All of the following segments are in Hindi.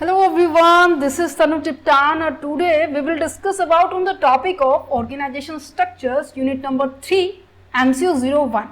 Hello everyone, this is Tanu Tiptan and today we will discuss about on the topic of organization structures unit number 3 MCO 01।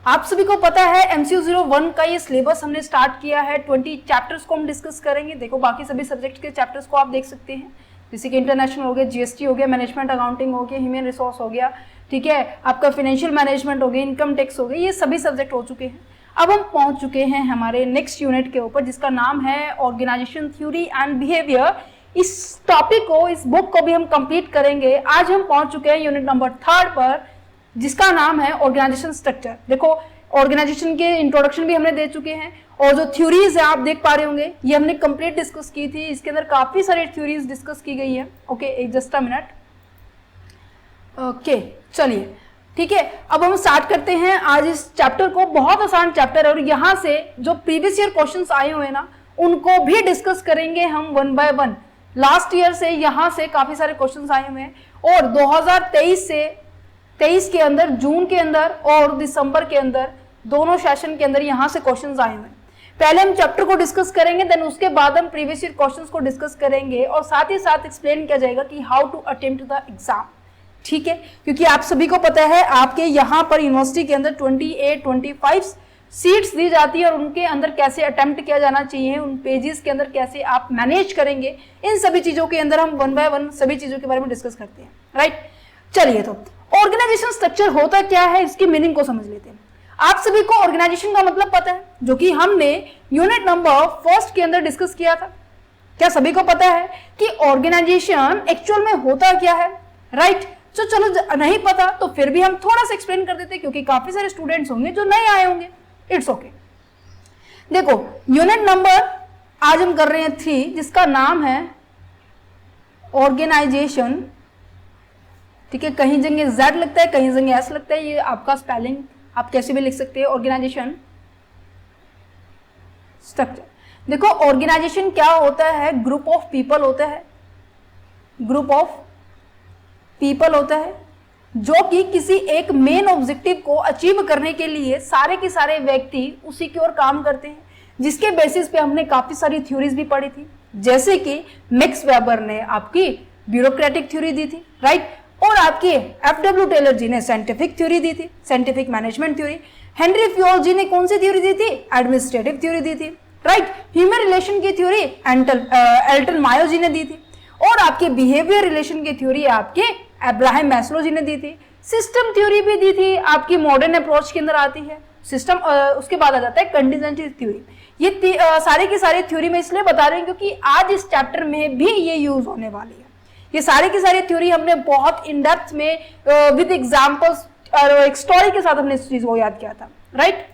आप सभी को पता है MCO 01 का ये सिलेबस हमने स्टार्ट किया है। 20 चैप्टर्स को हम डिस्कस करेंगे। देखो बाकी सभी सब्जेक्ट के चैप्टर्स को आप देख सकते हैं, जैसे कि इंटरनेशनल हो गया, जीएसटी हो गया, मैनेजमेंट अकाउंटिंग हो गया, ह्यूमन रिसोर्स हो गया, ठीक है, आपका फाइनेंशियल मैनेजमेंट हो गया, इनकम टैक्स हो गया, ये सभी सब्जेक्ट हो चुके हैं। अब हम पहुंच चुके हैं हमारे नेक्स्ट यूनिट के ऊपर जिसका नाम है ऑर्गेनाइजेशन थ्योरी एंड बिहेवियर। इस टॉपिक को, इस बुक को भी हम कंप्लीट करेंगे। आज हम पहुंच चुके हैं यूनिट नंबर 3 पर जिसका नाम है ऑर्गेनाइजेशन स्ट्रक्चर। देखो ऑर्गेनाइजेशन के इंट्रोडक्शन भी हमने दे चुके हैं और जो थ्योरीज है आप देख पा रहे होंगे ये हमने कंप्लीट डिस्कस की थी। इसके अंदर काफी सारी थ्योरीज डिस्कस की गई है। Okay, just a minute. Okay चलिए ठीक है, अब हम स्टार्ट करते हैं आज इस चैप्टर को। बहुत आसान चैप्टर है और यहाँ से जो प्रीवियस ईयर क्वेश्चंस आए हुए हैं ना उनको भी डिस्कस करेंगे हम one by one. Last year से यहाँ से काफी सारे क्वेश्चंस आए हुए हैं और 2023 के अंदर, जून के अंदर और दिसंबर के अंदर, दोनों सेशन के अंदर यहाँ से क्वेश्चंस आए हुए हैं। पहले हम चैप्टर को डिस्कस करेंगे, देन उसके बाद हम प्रीवियस ईयर क्वेश्चंस को डिस्कस करेंगे और साथ ही साथ एक्सप्लेन किया जाएगा कि how to attempt the exam. ठीक है, क्योंकि आप सभी को पता है आपके यहाँ पर यूनिवर्सिटी के अंदर 28-25 सीट्स दी जाती है और उनके अंदर कैसे अटेम्प्ट किया जाना चाहिए, उन पेजेस के अंदर कैसे आप मैनेज करेंगे, इन सभी चीजों के अंदर हम वन बाय वन सभी चीजों के बारे में डिस्कस करते हैं। राइट, चलिए तो ऑर्गेनाइजेशन स्ट्रक्चर होता क्या है, इसकी मीनिंग को समझ लेते हैं। आप सभी को ऑर्गेनाइजेशन का मतलब पता है, जो कि हमने यूनिट नंबर 1 के अंदर डिस्कस किया था। क्या सभी को पता है कि ऑर्गेनाइजेशन एक्चुअल में होता क्या है? राइट, तो चलो नहीं पता तो फिर भी हम थोड़ा सा एक्सप्लेन कर देते हैं क्योंकि काफी सारे स्टूडेंट्स होंगे जो नए आए होंगे। It's okay. देखो यूनिट नंबर आज हम कर रहे हैं 3 जिसका नाम है ऑर्गेनाइजेशन। ठीक है, कहीं जगह Z लगता है, कहीं जगह S लगता है, ये आपका स्पेलिंग आप कैसे भी लिख सकते हैं। Organisation structure. देखो ऑर्गेनाइजेशन क्या होता है? ग्रुप ऑफ पीपल होता है, ग्रुप ऑफ पीपल होता है जो कि किसी एक मेन ऑब्जेक्टिव को अचीव करने के लिए सारे के सारे व्यक्ति उसी की ओर काम करते हैं, जिसके बेसिस पे हमने काफी सारी थ्योरीज भी पढ़ी थी, जैसे कि मैक्स वेबर ने आपकी ब्यूरोक्रेटिक थ्योरी दी थी, राइट, और आपके एफडब्ल्यू टेलर जी ने साइंटिफिक थ्योरी दी थी, scientific management theory. Henri Fayol ji ने कौन सी थ्योरी दी थी? एडमिनिस्ट्रेटिव थ्योरी दी थी, राइट। ह्यूमन रिलेशन की थ्योरी एल्टन मायो जी ने दी थी और आपके बिहेवियर रिलेशन की थ्योरी आपके अब्राहम मैस्लो जी ने दी थी। सिस्टम थ्योरी भी दी थी, आपकी मॉडर्न अप्रोच के अंदर आती है सिस्टम। उसके बाद आ जाता है कंटीजेंसी थ्योरी। ये सारे की सारी थ्योरी में इसलिए बता रहे हैं क्योंकि आज इस चैप्टर में भी ये यूज होने वाली है। ये सारे की सारी थ्योरी हमने बहुत इन डेप्थ में विद एग्जांपल्स और एक स्टोरी के साथ हमने इस चीज को याद किया था। राइट,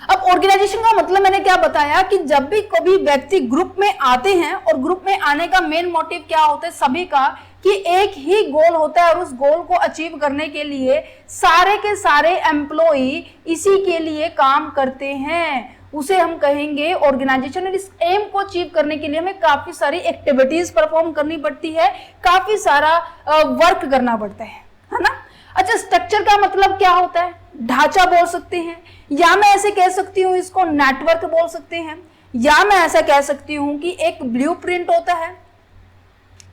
अब ऑर्गेनाइजेशन का मतलब मैंने क्या बताया कि जब भी कभी व्यक्ति ग्रुप में आते हैं और ग्रुप में आने का मेन मोटिव क्या होता है सभी का, कि एक ही गोल होता है और उस गोल को अचीव करने के लिए सारे के सारे एम्प्लॉई इसी के लिए काम करते हैं, उसे हम कहेंगे ऑर्गेनाइजेशन। और इस एम को अचीव करने के लिए हमें काफी सारी एक्टिविटीज परफॉर्म करनी पड़ती है, काफी सारा वर्क करना पड़ता है ना। अच्छा, स्ट्रक्चर का मतलब क्या होता है? ढांचा बोल सकते हैं, या मैं ऐसे कह सकती हूँ इसको नेटवर्क बोल सकते हैं, या मैं ऐसा कह सकती हूँ कि एक ब्लूप्रिंट होता है।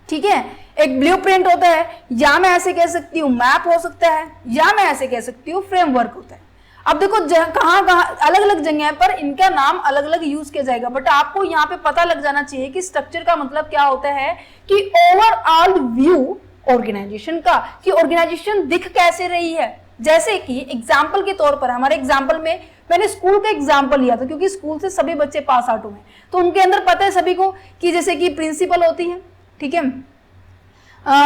ठीक है, एक ब्लूप्रिंट होता है, या मैं ऐसे कह सकती हूँ मैप हो सकता है, या मैं ऐसे कह सकती हूँ फ्रेमवर्क होता है। अब देखो कहाँ अलग अलग जगह पर इनका नाम अलग अलग यूज किया जाएगा, बट आपको यहाँ पे पता लग जाना चाहिए कि स्ट्रक्चर का मतलब क्या होता है, कि ओवरऑल व्यू ऑर्गेनाइजेशन का, कि ऑर्गेनाइजेशन दिख कैसे रही है। जैसे कि एग्जाम्पल के तौर पर हमारे एग्जाम्पल में मैंने स्कूल का एग्जाम्पल लिया था क्योंकि स्कूल से सभी बच्चे पास आउट हुए, तो उनके अंदर पता है सभी को कि जैसे कि प्रिंसिपल होती है। ठीक है,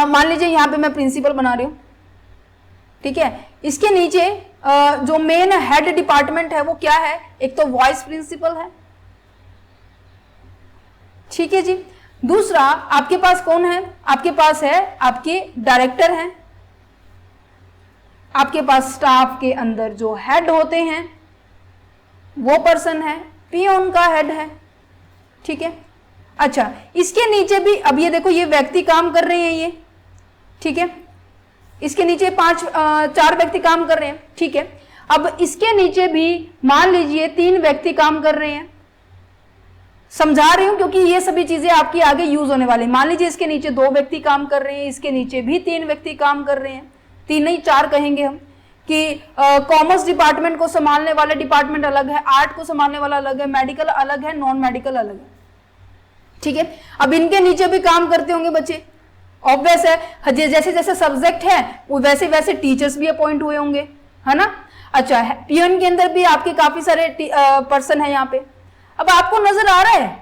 मान लीजिए यहाँ पे मैं प्रिंसिपल बना रही हूँ। ठीक है, इसके नीचे जो मेन हेड डिपार्टमेंट है वो क्या है? एक तो वाइस प्रिंसिपल है। ठीक है जी, दूसरा आपके पास कौन है? आपके पास है आपके डायरेक्टर हैं, आपके पास स्टाफ के अंदर जो हेड होते हैं वो पर्सन है, पियोन का हेड है। ठीक है, अच्छा इसके नीचे भी, अब ये देखो ये व्यक्ति काम कर रहे हैं ये, ठीक है, इसके नीचे 4 व्यक्ति काम कर रहे हैं। ठीक है, अब इसके नीचे भी मान लीजिए 3 व्यक्ति काम कर रहे हैं, समझा रही हूं क्योंकि ये सभी चीजें आपकी आगे यूज होने वाली। मान लीजिए इसके नीचे 2 व्यक्ति काम कर रहे हैं, इसके नीचे भी 3 व्यक्ति काम कर रहे हैं, 3 नहीं 4 कहेंगे हम, कि कॉमर्स डिपार्टमेंट को संभालने वाले डिपार्टमेंट अलग है, आर्ट को संभालने वाला अलग है, मेडिकल अलग है, नॉन मेडिकल अलग है, ठीक है। अब इनके नीचे भी काम करते होंगे बच्चे, ऑब्वियस है, जैसे जैसे सब्जेक्ट है वैसे वैसे टीचर्स भी अपॉइंट हुए होंगे, है ना। अच्छा, पियन के अंदर भी आपके काफी सारे पर्सन है यहाँ पे। अब आपको नजर आ रहा है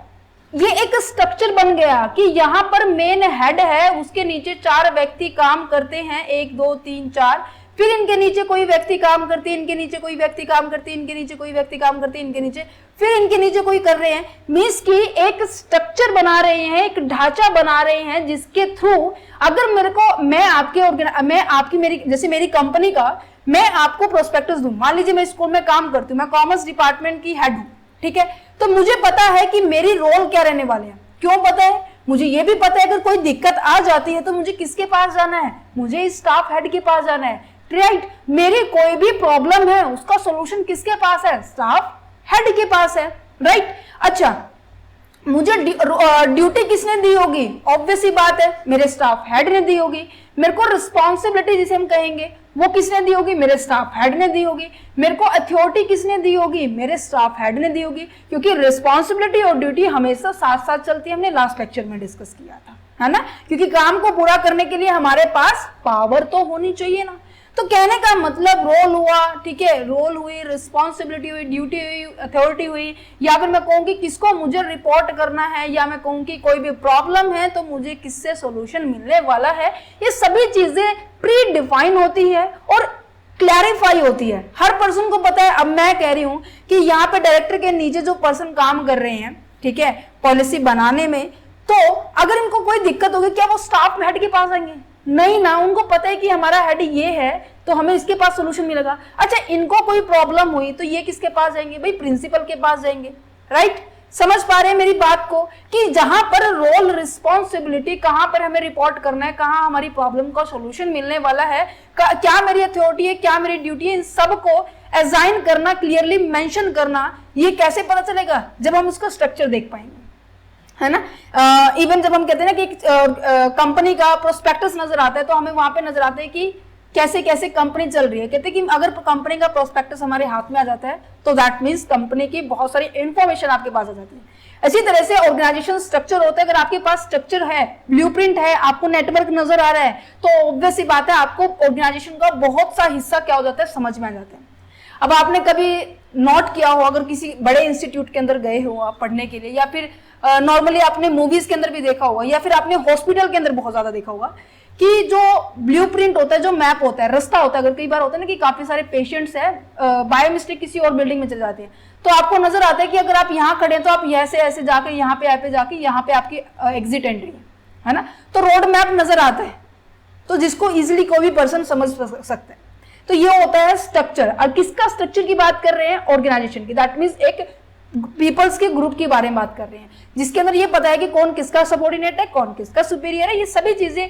ये एक स्ट्रक्चर बन गया कि यहाँ पर मेन हेड है, उसके नीचे 4 व्यक्ति काम करते हैं, 1 2 3 4, फिर इनके नीचे कोई व्यक्ति काम करते हैं, इनके नीचे कोई व्यक्ति काम करते हैं, इनके नीचे कोई व्यक्ति काम करते हैं, इनके नीचे, फिर इनके नीचे कोई कर रहे हैं। मींस की एक स्ट्रक्चर बना रहे हैं, एक ढांचा बना रहे हैं, जिसके थ्रू अगर मेरे को मैं आपकी मेरी जैसे मेरी कंपनी का मैं आपको प्रोस्पेक्टस दूं, मान लीजिए मैं स्कूल में काम करती हूँ, मैं कॉमर्स डिपार्टमेंट की हेड हूँ, ठीक है, तो मुझे पता है कि मेरी रोल क्या रहने वाले हैं। क्यों पता है? मुझे ये भी पता है अगर कोई दिक्कत आ जाती है तो मुझे किसके पास जाना है, मुझे स्टाफ हेड के पास जाना है, राइट। मेरी कोई भी प्रॉब्लम है उसका सॉल्यूशन किसके पास है, स्टाफ हेड के पास है, राइट। अच्छा, मुझे ड्यूटी किसने दी होगी, ऑब्वियस ही बात है मेरे स्टाफ हेड ने दी होगी। मेरे को रिस्पॉन्सिबिलिटी जिसे हम कहेंगे वो किसने दी होगी, मेरे स्टाफ हेड ने दी होगी। मेरे को अथॉरिटी किसने दी होगी, मेरे स्टाफ हेड ने दी होगी, क्योंकि रिस्पॉन्सिबिलिटी और ड्यूटी हमेशा साथ साथ चलती है, हमने लास्ट लेक्चर में डिस्कस किया था, है ना। क्योंकि काम को पूरा करने के लिए हमारे पास पावर तो होनी चाहिए ना। तो कहने का मतलब रोल हुआ, ठीक है, रोल हुई, रिस्पॉन्सिबिलिटी हुई, ड्यूटी हुई, अथॉरिटी हुई, या फिर मैं कहूँ कि किसको मुझे रिपोर्ट करना है, या मैं कहूँ कि कोई भी प्रॉब्लम है तो मुझे किससे सॉल्यूशन मिलने वाला है, ये सभी चीजें प्री डिफाइन होती है और क्लैरिफाई होती है, हर पर्सन को पता है। अब मैं कह रही हूँ कि यहाँ पे डायरेक्टर के नीचे जो पर्सन काम कर रहे हैं, ठीक है, पॉलिसी बनाने में, तो अगर इनको कोई दिक्कत होगी क्या वो स्टाफ हेड के पास आएंगे, नहीं ना, उनको पता है कि हमारा हेड ये है तो हमें इसके पास सोल्यूशन मिलेगा। अच्छा, इनको कोई प्रॉब्लम हुई तो ये किसके पास जाएंगे, भाई प्रिंसिपल के पास जाएंगे, राइट। समझ पा रहे हैं मेरी बात को कि जहां पर रोल रिस्पॉन्सिबिलिटी, कहां पर हमें रिपोर्ट करना है, कहां हमारी प्रॉब्लम का सोल्यूशन मिलने वाला है, क्या मेरी अथॉरिटी है, क्या मेरी ड्यूटी है, इन सब को असाइन करना, क्लियरली मेंशन करना, ये कैसे पता चलेगा, जब हम उसका स्ट्रक्चर देख पाएंगे, है ना। इवन जब हम कहते हैं ना कि कंपनी का प्रोस्पेक्टस नजर आता है तो हमें वहां पे नजर आता है कि कैसे कैसे कंपनी चल रही है। कहते हैं कि अगर कंपनी का प्रोस्पेक्टस हमारे हाथ में आ जाता है तो दैट मींस कंपनी की बहुत सारी इंफॉर्मेशन आपके पास आ जाती है। इसी तरह से ऑर्गेनाइजेशन स्ट्रक्चर होता है, अगर आपके पास स्ट्रक्चर है, ब्लूप्रिंट है, आपको नेटवर्क नजर आ रहा है, तो ऑब्वियस सी बात है आपको ऑर्गेनाइजेशन का बहुत सा हिस्सा क्या हो जाता है, समझ में आ जाता है। अब आपने कभी नोट किया हो, अगर किसी बड़े इंस्टीट्यूट के अंदर गए हो आप पढ़ने के लिए, या फिर नॉर्मली आपने मूवीज के अंदर भी देखा होगा, या फिर आपने हॉस्पिटल के अंदर बहुत ज्यादा देखा होगा कि जो ब्लूप्रिंट होता है, जो मैप होता है, रास्ता होता है, अगर कई बार होता है ना कि काफी सारे पेशेंट्स हैं बाय मिस्टेक किसी और बिल्डिंग में चले जाते हैं, तो आपको नजर आता है कि अगर आप यहाँ खड़े हैं तो आप ऐसे ऐसे जाके यहाँ पे जाके यहाँ पे आपकी एग्जिट एंट्री है ना, तो रोड मैप नजर आता है, तो जिसको इजिली कोई भी पर्सन समझ सकता है। तो ये होता है स्ट्रक्चर। और किसका स्ट्रक्चर की बात कर रहे हैं, ऑर्गेनाइजेशन की, दैट मीन्स एक पीपल्स के ग्रुप के बारे में बात कर रहे हैं, जिसके अंदर ये पता है कि कौन किसका सबऑर्डिनेट है, कौन किसका सुपीरियर है, ये सभी चीजें,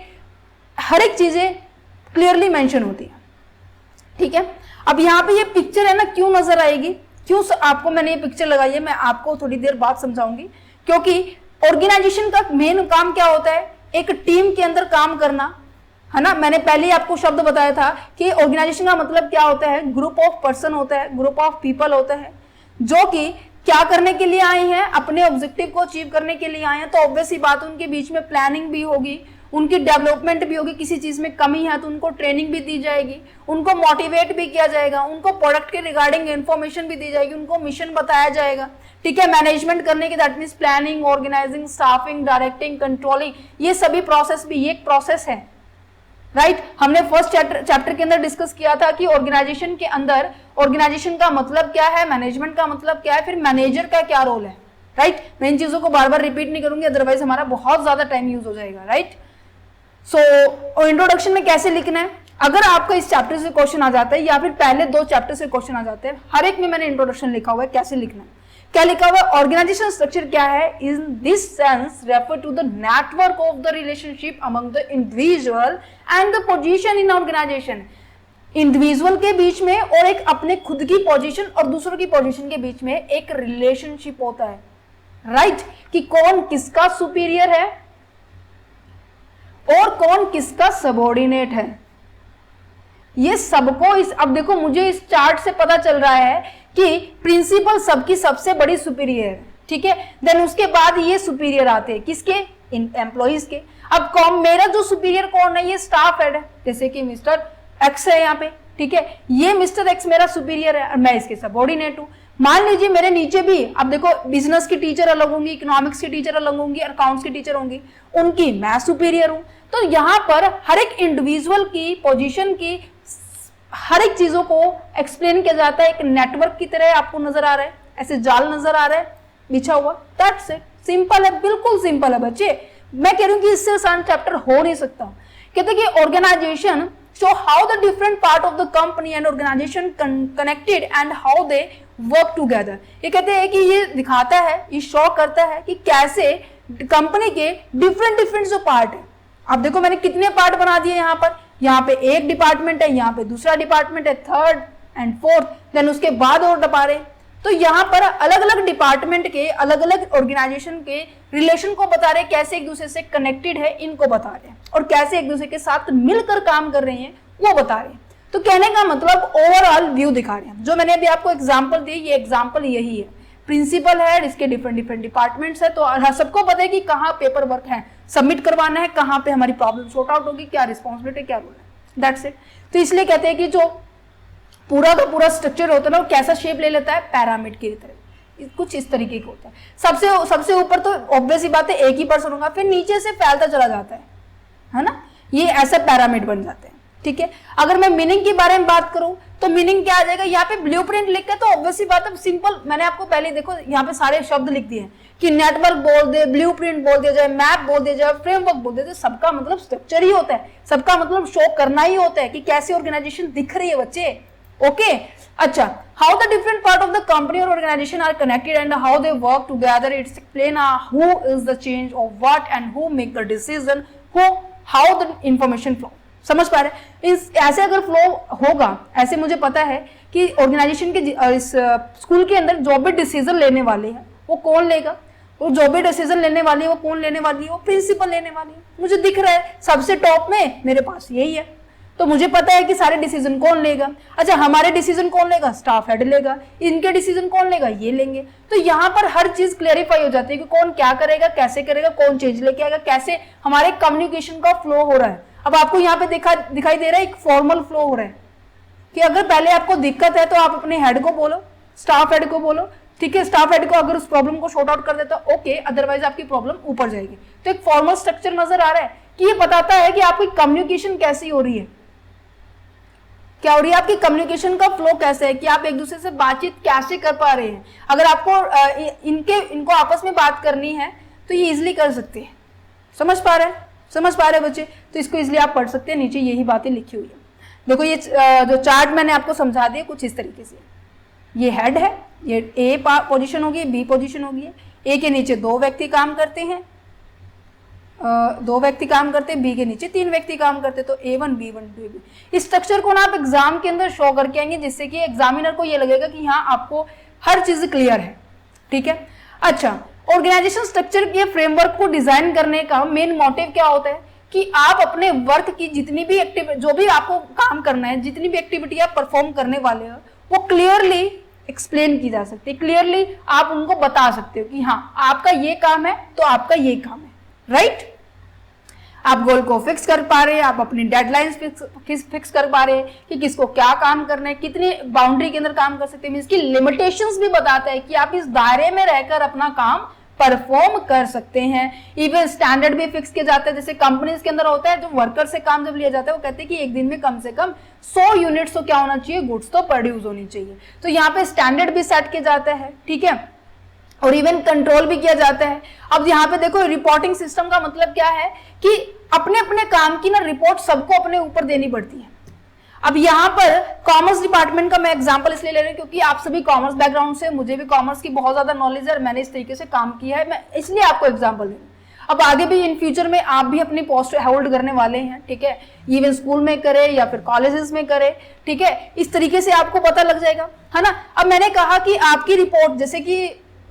हर एक चीजें क्लियरली मेंशन होती है, ठीक है। अब यहाँ पे ये पिक्चर है ना, क्यों नजर आएगी, क्यों आपको मैंने ये पिक्चर लगाई है, मैं आपको थोड़ी देर बाद समझाऊंगी। क्योंकि ऑर्गेनाइजेशन का मेन काम क्या होता है, एक टीम के अंदर काम करना, है ना। मैंने पहले ही आपको शब्द बताया था कि ऑर्गेनाइजेशन का मतलब क्या होता है, ग्रुप ऑफ पर्सन होता है, ग्रुप ऑफ पीपल होता है, जो कि क्या करने के लिए आए हैं, अपने ऑब्जेक्टिव को अचीव करने के लिए आए हैं। तो ऑब्वियस ही बात, उनके बीच में प्लानिंग भी होगी, उनकी डेवलपमेंट भी होगी, किसी चीज में कमी है तो उनको ट्रेनिंग भी दी जाएगी, उनको मोटिवेट भी किया जाएगा, उनको प्रोडक्ट के रिगार्डिंग इन्फॉर्मेशन भी दी जाएगी, उनको मिशन बताया जाएगा, ठीक है। मैनेजमेंट करने के, that means planning, organizing, staffing, directing, controlling, ये सभी प्रोसेस भी एक प्रोसेस है, राइट। हमने फर्स्ट चैप्टर के अंदर डिस्कस किया था कि ऑर्गेनाइजेशन के अंदर ऑर्गेनाइजेशन का मतलब क्या है, मैनेजमेंट का मतलब क्या है, फिर मैनेजर का क्या रोल है, राइट। मैं इन चीजों को बार बार रिपीट नहीं करूंगी, अदरवाइज हमारा बहुत ज्यादा टाइम यूज हो जाएगा, राइट। सो इंट्रोडक्शन में कैसे लिखना है, अगर आपका इस चैप्टर से क्वेश्चन आ जाता है या फिर पहले 2 चैप्टर से क्वेश्चन आ जाते हैं, हर एक में मैंने इंट्रोडक्शन लिखा हुआ है, कैसे लिखना है, क्या लिखा हुआ है, ऑर्गेनाइजेशन स्ट्रक्चर क्या है, in this sense refer to the network of the relationship among the individual and the position in organization. Individual के बीच में और एक अपने खुद की पोजीशन और दूसरों की पोजीशन के बीच में एक रिलेशनशिप होता है, राइट, कि कौन किसका सुपीरियर है और कौन किसका सबऑर्डिनेट है। ये सबको अब देखो मुझे इस चार्ट से पता चल रहा है कि प्रिंसिपल सबकी सबसे बड़ी सुपीरियर है, ठीक है। देन उसके बाद ये सुपीरियर आते हैं किसके, एम्प्लॉइज के। अब मेरा जो सुपीरियर कौन है, ये स्टाफ हेड है, जैसे कि मिस्टर एक्स है यहाँ पे, ठीक है। ये मिस्टर एक्स मेरा सुपीरियर है और मैं इसके सबऑर्डिनेट हूं। मान लीजिए मेरे नीचे भी, अब देखो बिजनेस की टीचर अलग होंगी, इकोनॉमिक्स की टीचर अलग होंगी, अकाउंट्स की टीचर होंगी, उनकी मैं सुपीरियर हूं। तो यहाँ पर हर एक इंडिविजुअल की पोजीशन की हर एक चीजों को एक्सप्लेन किया जाता है, एक नेटवर्क की तरह आपको नजर आ रहा है, ऐसे जाल नजर आ रहा है बिछा हुआ। दैट्स इट, सिंपल है, बिल्कुल सिंपल है बच्चे। मैं कह रही हूँ कि इससे आसान चैप्टर हो नहीं सकता। कहते कि organisation show how the different part of the company and organization connected and how they work together। ये कहते हैं कि ये दिखाता है, ये शो करता है कि कैसे कंपनी के डिफरेंट जो पार्ट है। अब देखो मैंने कितने पार्ट बना दिए यहाँ पे एक डिपार्टमेंट है, यहाँ पे दूसरा डिपार्टमेंट है, थर्ड एंड फोर्थ, देन उसके बाद और डिपार्टमेंट। तो यहाँ पर अलग अलग डिपार्टमेंट के, अलग अलग ऑर्गेनाइजेशन के रिलेशन को बता रहे, कैसे एक दूसरे से कनेक्टेड है इनको बता रहे हैं, और कैसे एक दूसरे के साथ मिलकर काम कर रहे हैं वो बता रहे हैं। तो कहने का मतलब ओवरऑल व्यू दिखा रहे हैं। जो मैंने अभी आपको एग्जाम्पल दी, ये एग्जाम्पल यही है। प्रिंसिपल है, इसके डिफरेंट डिपार्टमेंट्स है, तो सबको पता है कि कहाँ पेपर वर्क है सबमिट करवाना है, कहाँ पे हमारी प्रॉब्लम सॉर्ट आउट होगी, क्या रिस्पॉन्सिबिलिटी, क्या रोल है। That's it. तो इसलिए कहते हैं कि जो पूरा का पूरा स्ट्रक्चर होता है ना, वो कैसा शेप ले लेता है, पैरामिड की तरह, कुछ इस तरीके का होता है। सबसे ऊपर तो ऑब्वियस ही बात है एक ही पर्सन होगा, फिर नीचे से फैलता चला जाता है ना, ये ऐसे पैरामिड बन जाते हैं, ठीक है। अगर मैं मीनिंग के बारे में बात करूं तो मीनिंग क्या आ जाएगा, यहाँ पे ब्लूप्रिंट लिख के, तो ऑब्वियसली बात है सिंपल, मैंने आपको पहले देखो यहाँ पे सारे शब्द लिख दिए हैं कि नेटवर्क बोल दे, ब्लूप्रिंट बोल दिया जाए, मैप बोल दिया जाए, फ्रेमवर्क बोल दिया जाए, सबका मतलब स्ट्रक्चर ही होता है, सबका मतलब शो करना ही होता है कि कैसी ऑर्गेनाइजेशन दिख रही है बच्चे। ओके, अच्छा, how the different part of the company और organisation are connected and how they work together, it's explain who is the change of what and who make the decision, how the information flow. समझ पा रहे? ऐसे अगर फ्लो होगा, ऐसे मुझे पता है कि ऑर्गेनाइजेशन के इस स्कूल के अंदर जो भी डिसीजन लेने वाले हैं वो कौन लेगा, वो जो भी डिसीजन लेने वाली है वो कौन लेने वाली है, वो प्रिंसिपल लेने वाली है। मुझे दिख रहा है सबसे टॉप में मेरे पास यही है, तो मुझे पता है कि सारे डिसीजन कौन लेगा। अच्छा, हमारे डिसीजन कौन लेगा, स्टाफ हेड लेगा, इनके डिसीजन कौन लेगा, ये लेंगे। तो यहाँ पर हर चीज क्लेरिफाई हो जाती है कि कौन क्या करेगा, कैसे करेगा, कौन चेंज लेके आएगा, कैसे हमारे कम्युनिकेशन का फ्लो हो रहा है। अब आपको यहाँ पे दिखाई दे रहा है एक फॉर्मल फ्लो हो रहा है कि अगर पहले आपको दिक्कत है तो आप अपने हेड को बोलो, स्टाफ हेड को बोलो, ठीक है। स्टाफ हेड को अगर उस प्रॉब्लम को शॉर्ट आउट कर देता है ओके, अदरवाइज आपकी प्रॉब्लम ऊपर जाएगी। तो एक फॉर्मल स्ट्रक्चर नजर आ रहा है कि ये बताता है कि आपकी कम्युनिकेशन कैसी हो रही है, क्या हो रही है, आपकी कम्युनिकेशन का फ्लो कैसे है, कि आप एक दूसरे से बातचीत कैसे कर पा रहे हैं। अगर आपको इनको आपस में बात करनी है तो ये इजिली कर सकते हैं। समझ पा रहे हैं बच्चे? तो इसको इजिली आप पढ़ सकते हैं, नीचे यही बातें लिखी हुई है। देखो ये जो चार्ट मैंने आपको समझा दिया कुछ इस तरीके से, ये हेड है, ये ए पोजीशन होगी, बी पोजीशन होगी, ए के नीचे 2 व्यक्ति काम करते हैं, 2 व्यक्ति काम करते हैं, बी के नीचे 3 व्यक्ति काम करते हैं, तो A1 B1 B2। इस स्ट्रक्चर को ना आप एग्जाम के अंदर शो करके आएंगे, जिससे कि एग्जामिनर को ये लगेगा कि हाँ आपको हर चीज क्लियर है, ठीक है। अच्छा, ऑर्गेनाइजेशन स्ट्रक्चर के फ्रेमवर्क को डिजाइन करने का मेन मोटिव क्या होता है कि आप अपने वर्क की जितनी भी एक्टिविटी, जो भी आपको काम करना है, जितनी भी एक्टिविटी आप परफॉर्म करने वाले हो, वो क्लियरली एक्सप्लेन की जा सकती है, क्लियरली आप उनको बता सकते हो कि हाँ आपका ये काम है तो आपका ये काम है, राइट। आप गोल को फिक्स कर पा रहे हैं, आप अपनी डेडलाइंस फिक्स कर पा रहे हैं कि किसको क्या काम करना है, कितनी बाउंड्री के अंदर काम कर सकते हैं। इसकी लिमिटेशंस भी बताता है कि आप इस दायरे में रहकर अपना काम परफॉर्म कर सकते हैं। इवन स्टैंडर्ड भी फिक्स किया जाता है, जैसे कंपनीज के अंदर होता है, जो वर्कर से काम जब लिया जाता है वो कहते हैं कि एक दिन में कम से कम 100 यूनिट्स तो क्या होना चाहिए, गुड्स तो प्रोड्यूस होनी चाहिए। तो यहाँ पे स्टैंडर्ड भी सेट किया जाता है, ठीक है, और इवन कंट्रोल भी किया जाता है। अब यहाँ पे देखो रिपोर्टिंग सिस्टम का मतलब क्या है कि अपने अपने काम की ना रिपोर्ट सबको अपने ऊपर देनी पड़ती है। अब यहाँ पर कॉमर्स डिपार्टमेंट का मैं एग्जांपल इसलिए ले रही हूँ क्योंकि आप सभी कॉमर्स बैकग्राउंड से, मुझे भी कॉमर्स की बहुत ज्यादा नॉलेज है और मैंने इस तरीके से काम किया है, मैं इसलिए आपको एग्जांपल दे रही हूँ। अब आगे भी इन फ्यूचर में आप भी अपनी पोस्ट होल्ड करने वाले हैं, ठीक है, इवन स्कूल में करे या फिर कॉलेजेस में करे, ठीक है, इस तरीके से आपको पता लग जाएगा, है ना। अब मैंने कहा कि आपकी रिपोर्ट, जैसे कि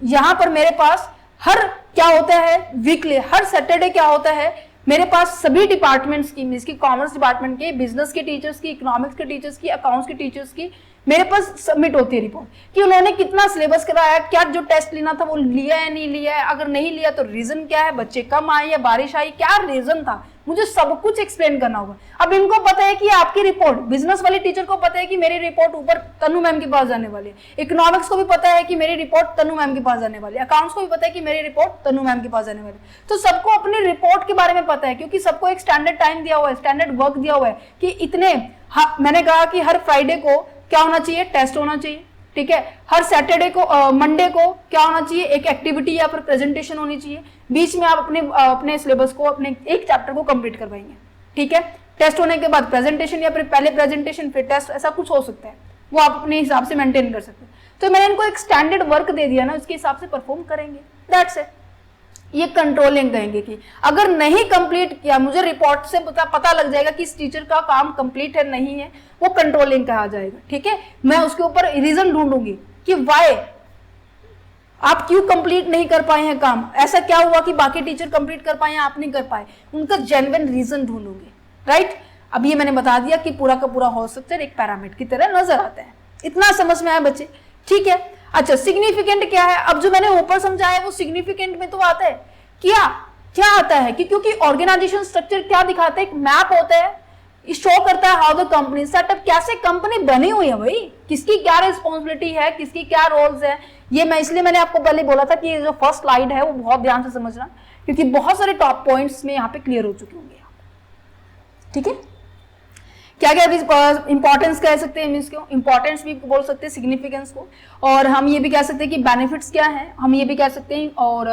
यहाँ पर मेरे पास हर क्या होता है वीकली, हर सैटरडे क्या होता है मेरे पास सभी डिपार्टमेंट्स की, मीन्स की कॉमर्स डिपार्टमेंट के, बिजनेस के टीचर्स की, इकोनॉमिक्स के टीचर्स की, अकाउंट्स के टीचर्स की मेरे पास सबमिट होती है रिपोर्ट कि उन्होंने कितना सिलेबस कराया, क्या जो टेस्ट लेना था वो लिया है नहीं लिया है, अगर नहीं लिया तो रीजन क्या है, बच्चे कम आए या बारिश आई, क्या रीजन था, मुझे सब कुछ एक्सप्लेन करना होगा। अब इनको पता है कि आपकी रिपोर्ट, बिजनेस वाले टीचर को पता है कि मेरी रिपोर्ट ऊपर तनु मैम के पास जाने वाली है, इकोनॉमिक्स को भी पता है कि मेरी रिपोर्ट तनु मैम के पास जाने वाली है, अकाउंट्स को भी पता है कि मेरी रिपोर्ट तनु मैम के पास जाने वाली है। तो सबको अपनी रिपोर्ट के बारे में पता है क्योंकि सबको एक स्टैंडर्ड टाइम दिया हुआ है, स्टैंडर्ड वर्क दिया हुआ है कि इतने, मैंने कहा कि हर फ्राइडे को क्या होना चाहिए, टेस्ट होना चाहिए, ठीक है, हर सैटरडे को मंडे को क्या होना चाहिए, एक एक्टिविटी या फिर प्रेजेंटेशन होनी चाहिए, बीच में आप अपने सिलेबस को, अपने एक चैप्टर को कंप्लीट करवाएंगे, ठीक है, टेस्ट होने के बाद प्रेजेंटेशन या फिर पहले प्रेजेंटेशन फिर टेस्ट, ऐसा कुछ हो सकता है, वो आप अपने हिसाब से मेंटेन कर सकते हैं। तो मैंने इनको एक स्टैंडर्ड वर्क दे दिया ना, उसके हिसाब से परफॉर्म करेंगे, दैट्स इट। ये कंट्रोलिंग कहेंगे कि अगर नहीं कंप्लीट किया, मुझे रिपोर्ट से पता लग जाएगा कि इस टीचर का काम कंप्लीट है नहीं है, वो कंट्रोलिंग कहा जाएगा, ठीक है। मैं उसके ऊपर रीजन ढूंढूंगी कि वाई आप क्यों कंप्लीट नहीं कर पाए हैं काम, ऐसा क्या हुआ कि बाकी टीचर कंप्लीट कर पाए हैं आप नहीं कर पाए, उनका जेन्युइन रीजन ढूंढूंगी, राइट। अब ये मैंने बता दिया कि पूरा का पूरा होल स्ट्रक्चर एक पैरामिड की तरह नजर आता है। इतना समझ में आया बच्चे, ठीक है। अच्छा, सिग्निफिकेंट क्या है, अब जो मैंने ऊपर समझाया वो सिग्निफिकेंट में तो आता है, क्या क्या आता है कि क्योंकि ऑर्गेनाइजेशन स्ट्रक्चर क्या दिखाता है, एक मैप होता है, शो करता है हाउ द कंपनी सेटअप, कैसे कंपनी बनी हुई है भाई, किसकी क्या रिस्पॉन्सिबिलिटी है, किसकी क्या रोल्स है। ये मैं इसलिए मैंने आपको पहले बोला था कि ये जो फर्स्ट स्लाइड है वो बहुत ध्यान से समझना, क्योंकि बहुत सारे टॉप पॉइंट्स में यहाँ पे क्लियर हो चुके होंगे, ठीक है। क्या क्या इंपॉर्टेंस कह सकते हैं, मीन्स क्यों इंपॉर्टेंस भी बोल सकते हैं, सिग्निफिकेंस को, और हम ये भी कह सकते हैं कि बेनिफिट्स क्या हैं, हम ये भी कह सकते हैं, और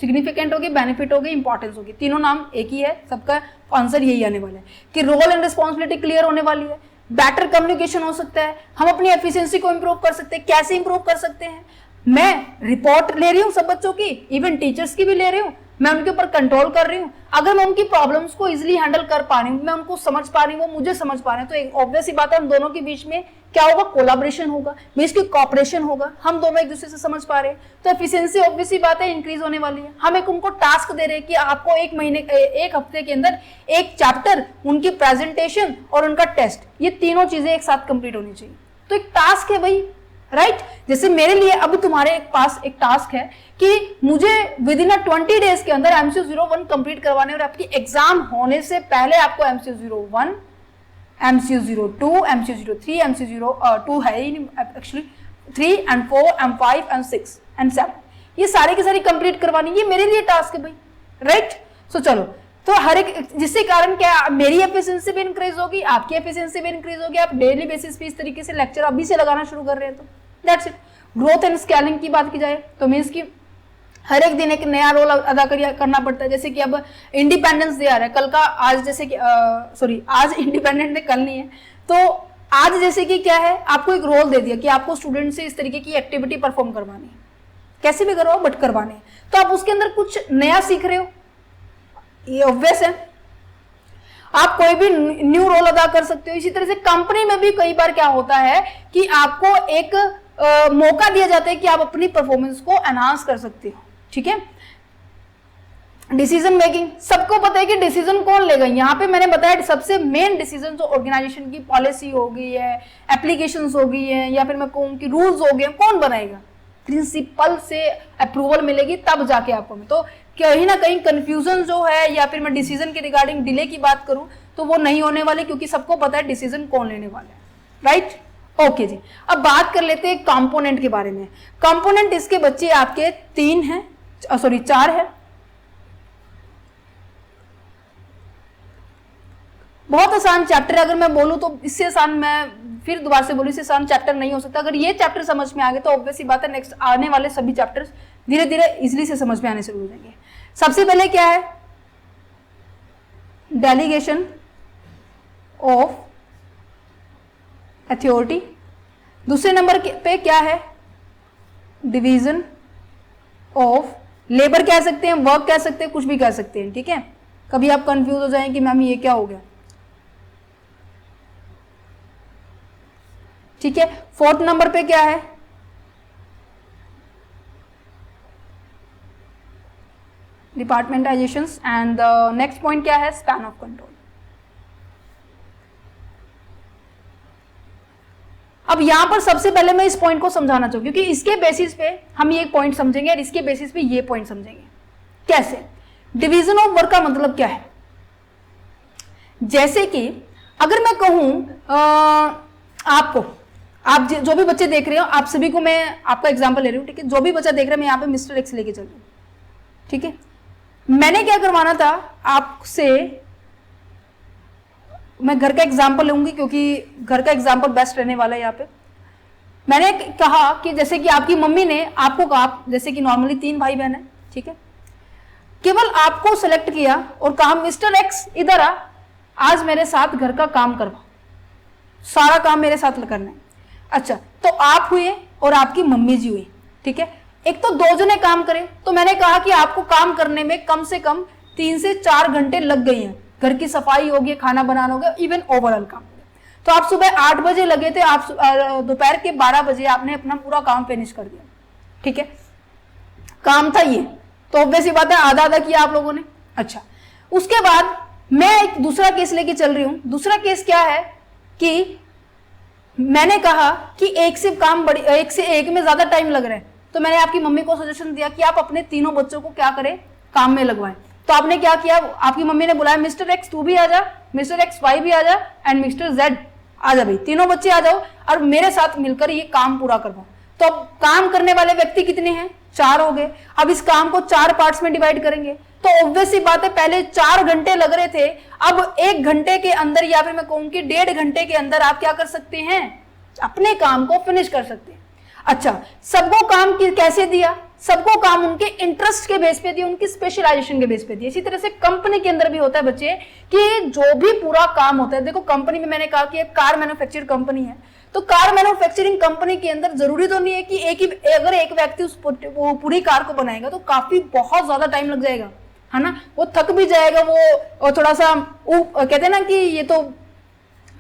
सिग्निफिकेंट हो गए, बेनिफिट हो गए, इंपॉर्टेंस हो गई, तीनों नाम एक ही है, सबका आंसर यही आने वाला है कि रोल एंड रिस्पॉन्सिबिलिटी क्लियर होने वाली है, बेटर कम्युनिकेशन हो सकता है, हम अपनी एफिशिएंसी को इंप्रूव कर सकते हैं, कैसे इंप्रूव कर सकते हैं, मैं रिपोर्ट ले रही हूँ सब बच्चों की, इवन टीचर्स की भी ले रही हूँ, मैं उनके ऊपर कंट्रोल कर रही हूँ, अगर मैं उनकी प्रॉब्लम्स को इजीली हैंडल कर पा रही हूँ, मैं उनको समझ पा रही हूँ, वो मुझे समझ पा रहे हैं, तो एक ऑब्वियस ही बात है हम दोनों के बीच में क्या होगा, कोलैबोरेशन होगा, मींस की कॉपरेशन होगा, हम दोनों एक दूसरे से समझ पा रहे हैं, तो एफिशिएंसी ऑब्वियस ही बात है इंक्रीज होने वाली है। हम एक उनको टास्क दे रहे हैं कि आपको एक हफ्ते के अंदर एक चैप्टर, उनकी प्रेजेंटेशन और उनका टेस्ट, ये तीनों चीजें एक साथ कंप्लीट होनी चाहिए, तो एक टास्क है भाई, राइट। जैसे मेरे लिए अब तुम्हारे पास एक टास्क है कि मुझे विद इन 20 डेज के अंदर MCQ01 कंप्लीट करवाने, और आपकी एग्जाम होने से पहले आपको MCQ01, MCQ02, MCQ03, MCQ02 है ही actually 3 and 4 and 5 and 6 and 7, ये सारी की सारी कंप्लीट करवानी, ये मेरे लिए टास्क है भाई, राइट। सो चलो, तो हर एक, जिसके कारण क्या मेरी एफिशिएंसी भी इंक्रीज होगी, आपकी एफिशिएंसी भी इंक्रीज होगी, आप डेली बेसिस पे इस तरीके से लेक्चर अभी से लगाना शुरू कर रहे हैं, तो that's it. Growth and scaling की बात की जाए तो मीन्स की हर एक दिन एक नया रोल अदा करना पड़ता है, जैसे कि अब इंडिपेंडेंस डे आ रहा है, कल का, आज जैसे कि आज इंडिपेंडेंस डे कल नहीं है, तो आज जैसे कि क्या है, आपको एक रोल दे दिया कि आपको स्टूडेंट से इस तरीके की एक्टिविटी परफॉर्म करवानी है, कैसे भी करो बट करवानी है, तो आप उसके अंदर कुछ नया सीख रहे हो, ये ऑब्वियस है, आप कोई भी न्यू रोल अदा कर सकते हो। इसी तरह से कंपनी में भी कई बार क्या होता है कि आपको एक मौका दिया जाता है कि आप अपनी परफॉर्मेंस को एनहांस कर सकते हो, ठीक है। डिसीजन मेकिंग, सबको पता है कि डिसीजन कौन लेगा, यहाँ पे मैंने बताया सबसे मेन डिसीजन जो ऑर्गेनाइजेशन की पॉलिसी हो गई है, एप्लीकेशंस हो गई है, या फिर मैं कहूँ कि रूल्स हो गए, कौन बनाएगा, प्रिंसिपल से अप्रूवल मिलेगी तब जाके आपको, तो कहीं ना कहीं कंफ्यूजन जो है, या फिर मैं डिसीजन के रिगार्डिंग डिले की बात करूं तो वो नहीं होने वाले, क्योंकि सबको पता है डिसीजन कौन लेने वाला है, राइट। ओके जी, अब बात कर लेते हैं कंपोनेंट के बारे में। कंपोनेंट इसके बच्चे आपके 4 है, बहुत आसान चैप्टर है, अगर मैं बोलूं तो इससे आसान, मैं फिर दोबारा से बोलूं इससे आसान चैप्टर नहीं हो सकता। अगर ये चैप्टर समझ में आ गए तो ऑब्वियस ही बात है नेक्स्ट आने वाले सभी चैप्टर्स धीरे धीरे इजिली से समझ में आने शुरू हो जाएंगे। सबसे पहले क्या है, डेलीगेशन ऑफ अथॉरिटी, दूसरे नंबर पे क्या है, डिवीजन ऑफ लेबर कह सकते हैं, वर्क कह सकते हैं, कुछ भी कह सकते हैं, ठीक है। कभी आप कंफ्यूज हो जाएं कि मैम ये क्या हो गया, ठीक है। 4th नंबर पे क्या है, डिपार्टमेंटाइजेशंस। एंड नेक्स्ट पॉइंट क्या है, स्पैन ऑफ कंट्रोल। अब यहां पर सबसे पहले मैं इस पॉइंट को समझाना चाहूंगी क्योंकि इसके बेसिस पे हम ये पॉइंट समझेंगे और इसके बेसिस पे ये पॉइंट समझेंगे। कैसे? डिवीजन ऑफ वर्क का मतलब क्या है? जैसे कि अगर मैं कहूं आपको, आप जो भी बच्चे देख रहे हो, आप सभी को मैं आपका एग्जांपल ले रही हूं, ठीक है? जो भी बच्चा देख रहा है, मैं यहाँ पे मिस्टर एक्स लेके चल रही हूं, ठीक है? मैंने क्या करवाना था आपसे, मैं घर का एग्जाम्पल लूंगी क्योंकि घर का एग्जाम्पल बेस्ट रहने वाला है यहाँ पे। मैंने कहा कि जैसे कि आपकी मम्मी ने आपको कहा, जैसे कि नॉर्मली 3 भाई बहन है, ठीक है? केवल आपको सेलेक्ट किया और कहा मिस्टर एक्स इधर आ, आज मेरे साथ घर का काम करवा, सारा काम मेरे साथ करना है। अच्छा, तो आप हुए और आपकी मम्मी जी हुई, ठीक है? एक तो 2 जने काम करें, तो मैंने कहा कि आपको काम करने में कम से कम 3 से 4 घंटे लग गए हैं। घर की सफाई होगी, खाना बनाना होगा, इवन ओवरऑल काम। तो आप सुबह 8 बजे लगे थे, आप दोपहर के 12 बजे आपने अपना पूरा काम फिनिश कर दिया, ठीक है? काम था ये, तो ऑब्वियस सी बात है आधा आधा किया आप लोगों ने। अच्छा, उसके बाद मैं एक दूसरा केस लेके चल रही हूं। दूसरा केस क्या है कि मैंने कहा कि एक से एक में ज्यादा टाइम लग रहा है, तो मैंने आपकी मम्मी को सजेशन दिया कि आप अपने तीनों बच्चों को क्या करें, काम में लगवाएं। तो आपने क्या किया, आपकी मम्मी ने बुलाया मिस्टर एक्स तू भी आ जा, मिस्टर एक्स वाई भी आ जा, एंड मिस्टर जेड आ जा, भाई तीनों बच्चे आ जाओ और मेरे साथ मिलकर ये काम पूरा करवाओ। तो अब काम करने वाले व्यक्ति कितने हैं? 4 हो गए। अब इस काम को 4 पार्ट्स में डिवाइड करेंगे, तो ऑब्वियस सी बात है पहले 4 घंटे लग रहे थे, अब 1 घंटे के अंदर या फिर मैं कहूं कि 1.5 घंटे के अंदर आप क्या कर सकते हैं, अपने काम को फिनिश कर सकते हैं। अच्छा, सबको काम कैसे दिया? सबको काम उनके इंटरेस्ट के बेस पे दिया, उनकी स्पेशलाइजेशन के बेस पे दिया। इसी तरह से कंपनी के अंदर भी होता है बच्चे कि जो भी पूरा काम होता है, देखो कंपनी में मैंने कहा कि एक कार मैन्युफैक्चरिंग कंपनी है, तो कार मैन्युफैक्चरिंग कंपनी के अंदर जरूरी तो नहीं है कि अगर एक व्यक्ति उस पूरी कार को बनाएगा तो काफी बहुत ज्यादा टाइम लग जाएगा, है ना? वो थक भी जाएगा, वो थोड़ा सा कहते हैं ना कि ये तो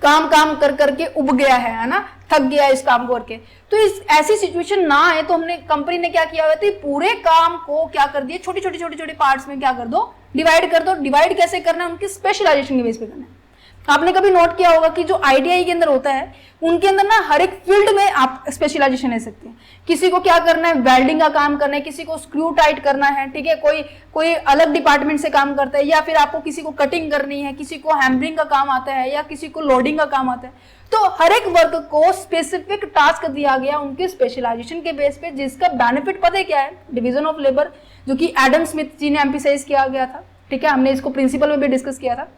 काम कर करके उब गया है ना, थक गया इस काम को करके। तो इस ऐसी सिचुएशन ना आए तो हमने कंपनी ने क्या किया हुआ था, पूरे काम को क्या कर दिया, छोटे छोटे पार्ट्स में क्या कर दो, डिवाइड कर दो। डिवाइड कैसे करना है, उनकी स्पेशलाइजेशन के बेस पे करना है। आपने कभी नोट किया होगा कि जो आईटीआई के अंदर होता है उनके अंदर ना हर एक फील्ड में आप स्पेशलाइजेशन ले सकते हैं। किसी को क्या करना है, वेल्डिंग का काम करना है, किसी को स्क्रू टाइट करना है, ठीक है, कोई अलग डिपार्टमेंट से काम करता है, या फिर आपको किसी को कटिंग करनी है, किसी को हैमरिंग का काम आता है, या किसी को लोडिंग का काम आता है। तो हर एक वर्क को स्पेसिफिक टास्क दिया गया उनके स्पेशलाइजेशन के बेस पे, जिसका बेनिफिट पता है क्या है, डिवीजन ऑफ लेबर, जो कि एडम स्मिथ जी ने एम्फसाइज किया गया था, ठीक है, हमने इसको प्रिंसिपल में भी डिस्कस किया था।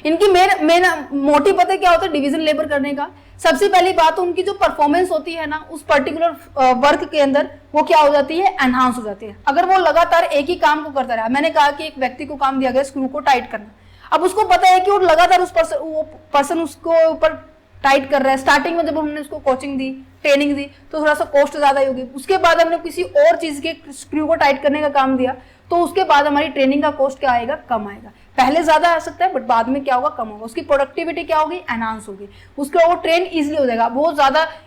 इनकी मेन मोटिव पता है क्या होता है डिवीजन लेबर करने का? सबसे पहली बात तो उनकी जो परफॉर्मेंस होती है ना उस पर्टिकुलर वर्क के अंदर, वो क्या हो जाती है, एनहांस हो जाती है। अगर वो लगातार एक ही काम को करता रहा, मैंने कहा कि एक व्यक्ति को काम दिया गया स्क्रू को टाइट करना, अब उसको पता है कि वो लगातार उस पर्सन उसको ऊपर टाइट कर रहा है। स्टार्टिंग में जब हमने उसको कोचिंग दी, ट्रेनिंग दी, तो थोड़ा सा कॉस्ट ज्यादा ही होगी। उसके बाद हमने किसी और चीज के स्क्रू को टाइट करने का काम दिया, तो उसके बाद हमारी ट्रेनिंग का कॉस्ट क्या आएगा, कम आएगा। पहले ज्यादा आ सकता है बट बाद में क्या होगा, कम होगा। उसकी प्रोडक्टिविटी क्या होगी, एनहांस होगी, उसका वो ट्रेन इजीली हो जाएगा। वो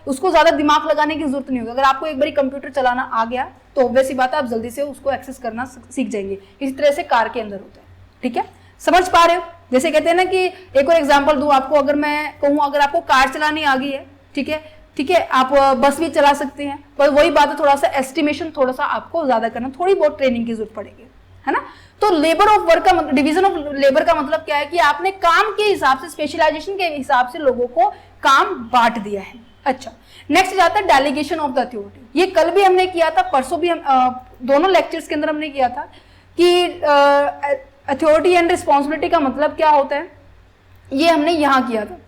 उसको ज्यादा दिमाग लगाने की जरूरत नहीं होगी। अगर आपको एक बार कंप्यूटर चलाना आ गया तो ऑब्वियस सी बात है आप जल्दी से उसको एक्सेस करना सीख जाएंगे। इसी तरह से कार के अंदर होता है, ठीक है, समझ पा रहे हो? जैसे कहते हैं ना कि एक और एग्जाम्पल दूं आपको, अगर मैं कहूँ अगर आपको कार चलानी आ गई है, ठीक है, आप बस भी चला सकते हैं, पर वही बात है थोड़ा सा एस्टिमेशन थोड़ा सा आपको ज्यादा करना, थोड़ी बहुत ट्रेनिंग की जरूरत पड़ेगी, है ना? तो लेबर ऑफ वर्क का डिवीजन ऑफ लेबर का मतलब क्या है कि आपने काम के हिसाब से, स्पेशलाइजेशन के हिसाब से लोगों को काम बांट दिया है। अच्छा, नेक्स्ट जाता है डेलीगेशन ऑफ द अथॉरिटी। ये कल भी हमने किया था, परसों भी हम दोनों लेक्चर्स के अंदर हमने किया था कि अथॉरिटी एंड रिस्पॉन्सिबिलिटी का मतलब क्या होता है, ये हमने यहाँ किया था।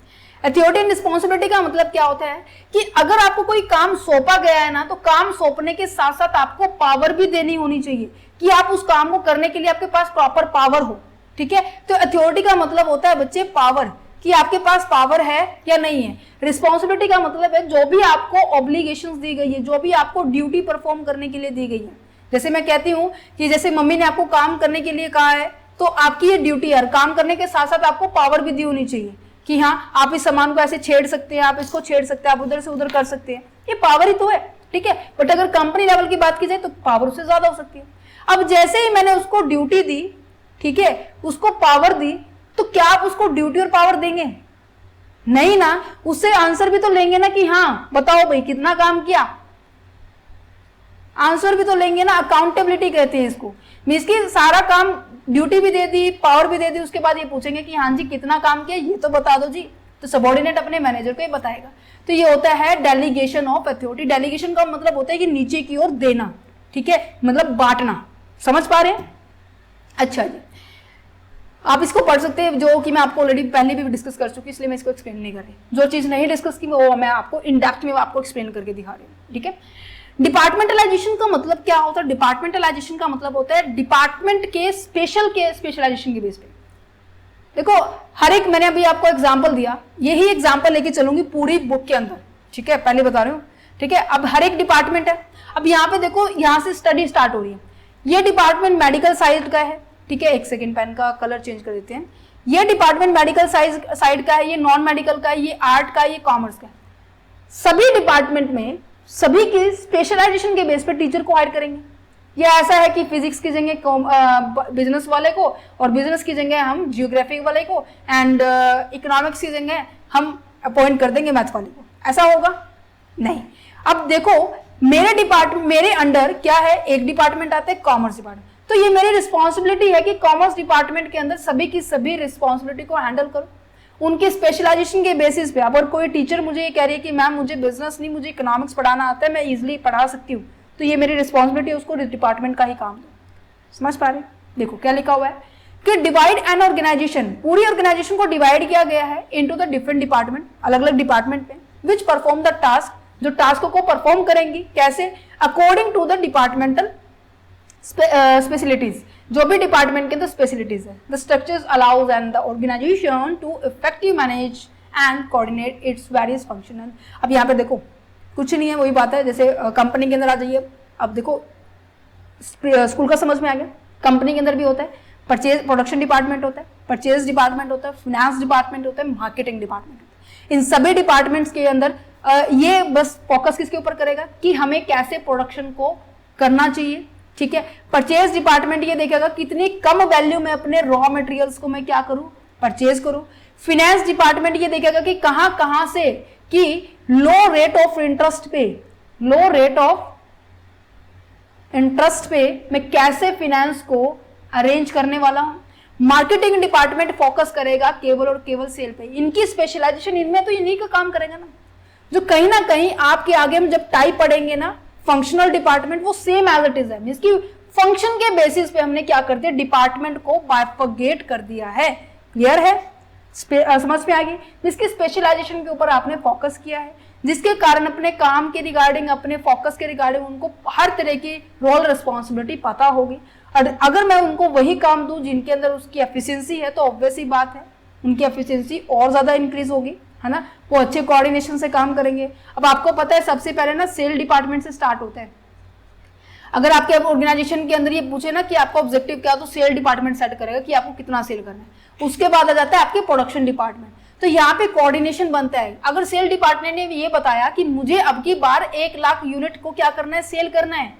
अथॉरिटी एंड रिस्पॉन्सिबिलिटी का मतलब क्या होता है कि अगर आपको कोई काम सौंपा गया है ना, तो काम सौंपने के साथ साथ आपको पावर भी देनी होनी चाहिए कि आप उस काम को करने के लिए आपके पास प्रॉपर पावर हो, ठीक है। तो अथॉरिटी का मतलब होता है बच्चे पावर, कि आपके पास पावर है या नहीं है। रिस्पॉन्सिबिलिटी का मतलब है जो भी आपको ऑब्लिगेशंस दी गई है, जो भी आपको ड्यूटी परफॉर्म करने के लिए दी गई है। जैसे मैं कहती हूँ कि जैसे मम्मी ने आपको काम करने के लिए कहा है, तो आपकी ये ड्यूटी है, काम करने के साथ साथ आपको पावर भी दी होनी चाहिए कि हाँ आप इस सामान को ऐसे छेड़ सकते हैं, आप इसको छेड़ सकते हैं, आप उधर से उधर कर सकते हैं, ये पावर ही तो है। ठीक है। बट अगर कंपनी लेवल की बात की जाए तो पावर उससे ज्यादा हो सकती है। अब जैसे ही मैंने उसको ड्यूटी दी, ठीक है, उसको पावर दी, तो क्या आप उसको ड्यूटी और पावर देंगे? नहीं ना, उससे आंसर भी तो लेंगे ना कि हाँ बताओ भाई कितना काम किया, आंसर भी तो लेंगे ना। अकाउंटेबिलिटी कहते हैं इसको। मींस की सारा काम ड्यूटी भी दे दी, पावर भी दे दी, उसके बाद ये पूछेंगे कि हाँ जी कितना काम किया ये तो बता दो जी, तो सबॉर्डिनेट अपने मैनेजर को ही बताएगा। तो ये होता है डेलीगेशन ऑफ अथॉरिटी। डेलीगेशन का मतलब होता है कि नीचे की ओर देना, ठीक है, मतलब बांटना। समझ पा रहे हैं? अच्छा जी, आप इसको पढ़ सकते हैं, जो कि मैं आपको ऑलरेडी पहले भी डिस्कस कर चुकी, इसलिए मैं इसको एक्सप्लेन नहीं कर रही। जो चीज नहीं डिस्कस की वो मैं आपको इन डेप्थ में आपको एक्सप्लेन करके दिखा रही हूँ, ठीक है। डिपार्टमेंटलाइजेशन का मतलब क्या होता है? डिपार्टमेंटलाइजेशन का मतलब होता है डिपार्टमेंट के स्पेशलाइजेशन के बेस पे। देखो हर एक, मैंने अभी आपको एग्जांपल दिया, यही एग्जांपल लेके चलूंगी पूरी बुक के अंदर, ठीक है, पहले बता रही हूँ, ठीक है। अब हर एक डिपार्टमेंट है। अब यहाँ पे देखो, यहाँ से स्टडी स्टार्ट हो रही है। ये डिपार्टमेंट मेडिकल साइड का है, ठीक है। एक सेकेंड, पेन का कलर चेंज कर देते हैं। ये डिपार्टमेंट मेडिकल साइड का है, ये नॉन मेडिकल का है, ये आर्ट का है, ये कॉमर्स का है। सभी डिपार्टमेंट में सभी की स्पेशलाइजेशन के बेस पे टीचर को हायर करेंगे। ये ऐसा है कि फिजिक्स की जगह बिजनेस वाले को, और बिजनेस की जगह हम जियोग्राफी वाले को, एंड इकोनॉमिक्स की जगह हम अपॉइंट कर देंगे मैथ वाले को। ऐसा होगा? नहीं। अब देखो मेरे अंडर क्या है, एक डिपार्टमेंट आता है कॉमर्स डिपार्टमेंट, तो ये मेरी रिस्पॉन्सिबिलिटी है कि कॉमर्स डिपार्टमेंट के अंदर सभी की सभी रिस्पॉन्सिबिलिटी को हैंडल करो उनके स्पेशलाइजेशन के बेसिस पे। अगर कोई टीचर मुझे ये कह रही है कि मैम मुझे बिजनेस नहीं, मुझे इकोनॉमिक्स पढ़ाना आता है, मैं इजीली पढ़ा सकती हूँ, तो ये मेरी रिस्पॉन्सिबिलिटी है, उसको डिपार्टमेंट का ही काम दो। समझ पा रहे? देखो क्या लिखा हुआ है कि डिवाइड एन ऑर्गेनाइजेशन, पूरी ऑर्गेनाइजेशन को डिवाइड किया गया है इनटू द डिफरेंट डिपार्टमेंट, अलग अलग डिपार्टमेंट में, विच परफॉर्म द टास्क, जो टास्क को परफॉर्म करेंगी, कैसे? According to the departmental specialities, जो भी डिपार्टमेंट के अंदर स्पेशलिटीज है। The structures allows and the organization to effective manage and coordinate its various functional. अब यहाँ पे देखो कुछ नहीं है, वही बात है जैसे कंपनी के अंदर आ जाइए। अब देखो स्कूल का समझ में आ गया, कंपनी के अंदर भी होता है परचेज, प्रोडक्शन डिपार्टमेंट होता है, परचेज डिपार्टमेंट होता है, फाइनेंस डिपार्टमेंट होता है, मार्केटिंग डिपार्टमेंट होता है। इन सभी डिपार्टमेंट्स के अंदर ये बस फोकस किसके ऊपर करेगा कि हमें कैसे प्रोडक्शन को करना चाहिए, ठीक है। परचेज डिपार्टमेंट ये देखेगा कितनी कम वैल्यू में अपने रॉ मटेरियल्स को मैं क्या करूं, परचेज करूं। फाइनेंस डिपार्टमेंट ये देखेगा कि कहां से कि लो रेट ऑफ इंटरेस्ट पे मैं कैसे फाइनेंस को अरेंज करने वाला हूं। मार्केटिंग डिपार्टमेंट फोकस करेगा केवल और केवल सेल पे। इनकी स्पेशलाइजेशन इनमें तो इन्हीं का काम करेगा ना, जो कहीं ना कहीं आपके आगे हम जब टाइप पढ़ेंगे ना फंक्शनल डिपार्टमेंट, वो सेम एज इट इज है। मींस की फंक्शन के बेसिस पे हमने क्या कर दिया, डिपार्टमेंट को बाइफरगेट कर दिया है। क्लियर है? समझ में आ गई? जिसकी स्पेशलाइजेशन के ऊपर आपने फोकस किया है, जिसके कारण अपने काम के रिगार्डिंग, अपने फोकस के रिगार्डिंग उनको हर तरह की रोल रिस्पॉन्सिबिलिटी पता होगी। और अगर मैं उनको वही काम दूं जिनके अंदर उसकी एफिशिएंसी है, तो ऑब्वियस ही बात है उनकी एफिशिएंसी और ज्यादा इंक्रीज होगी, है ना। वो अच्छे कोऑर्डिनेशन से काम करेंगे। अब आपको पता है सबसे पहले ना सेल डिपार्टमेंट से स्टार्ट होता है। अगर आपके ऑर्गेनाइजेशन के अंदर ये पूछे ना कि आपका ऑब्जेक्टिव क्या, तो सेल डिपार्टमेंट सेट करेगा कि आपको कितना सेल करना है। उसके बाद आ जाता है आपके प्रोडक्शन डिपार्टमेंट, तो यहाँ पे कोऑर्डिनेशन बनता है। अगर सेल डिपार्टमेंट ने ये बताया कि मुझे अब की बार 1 लाख यूनिट को क्या करना है, सेल करना है,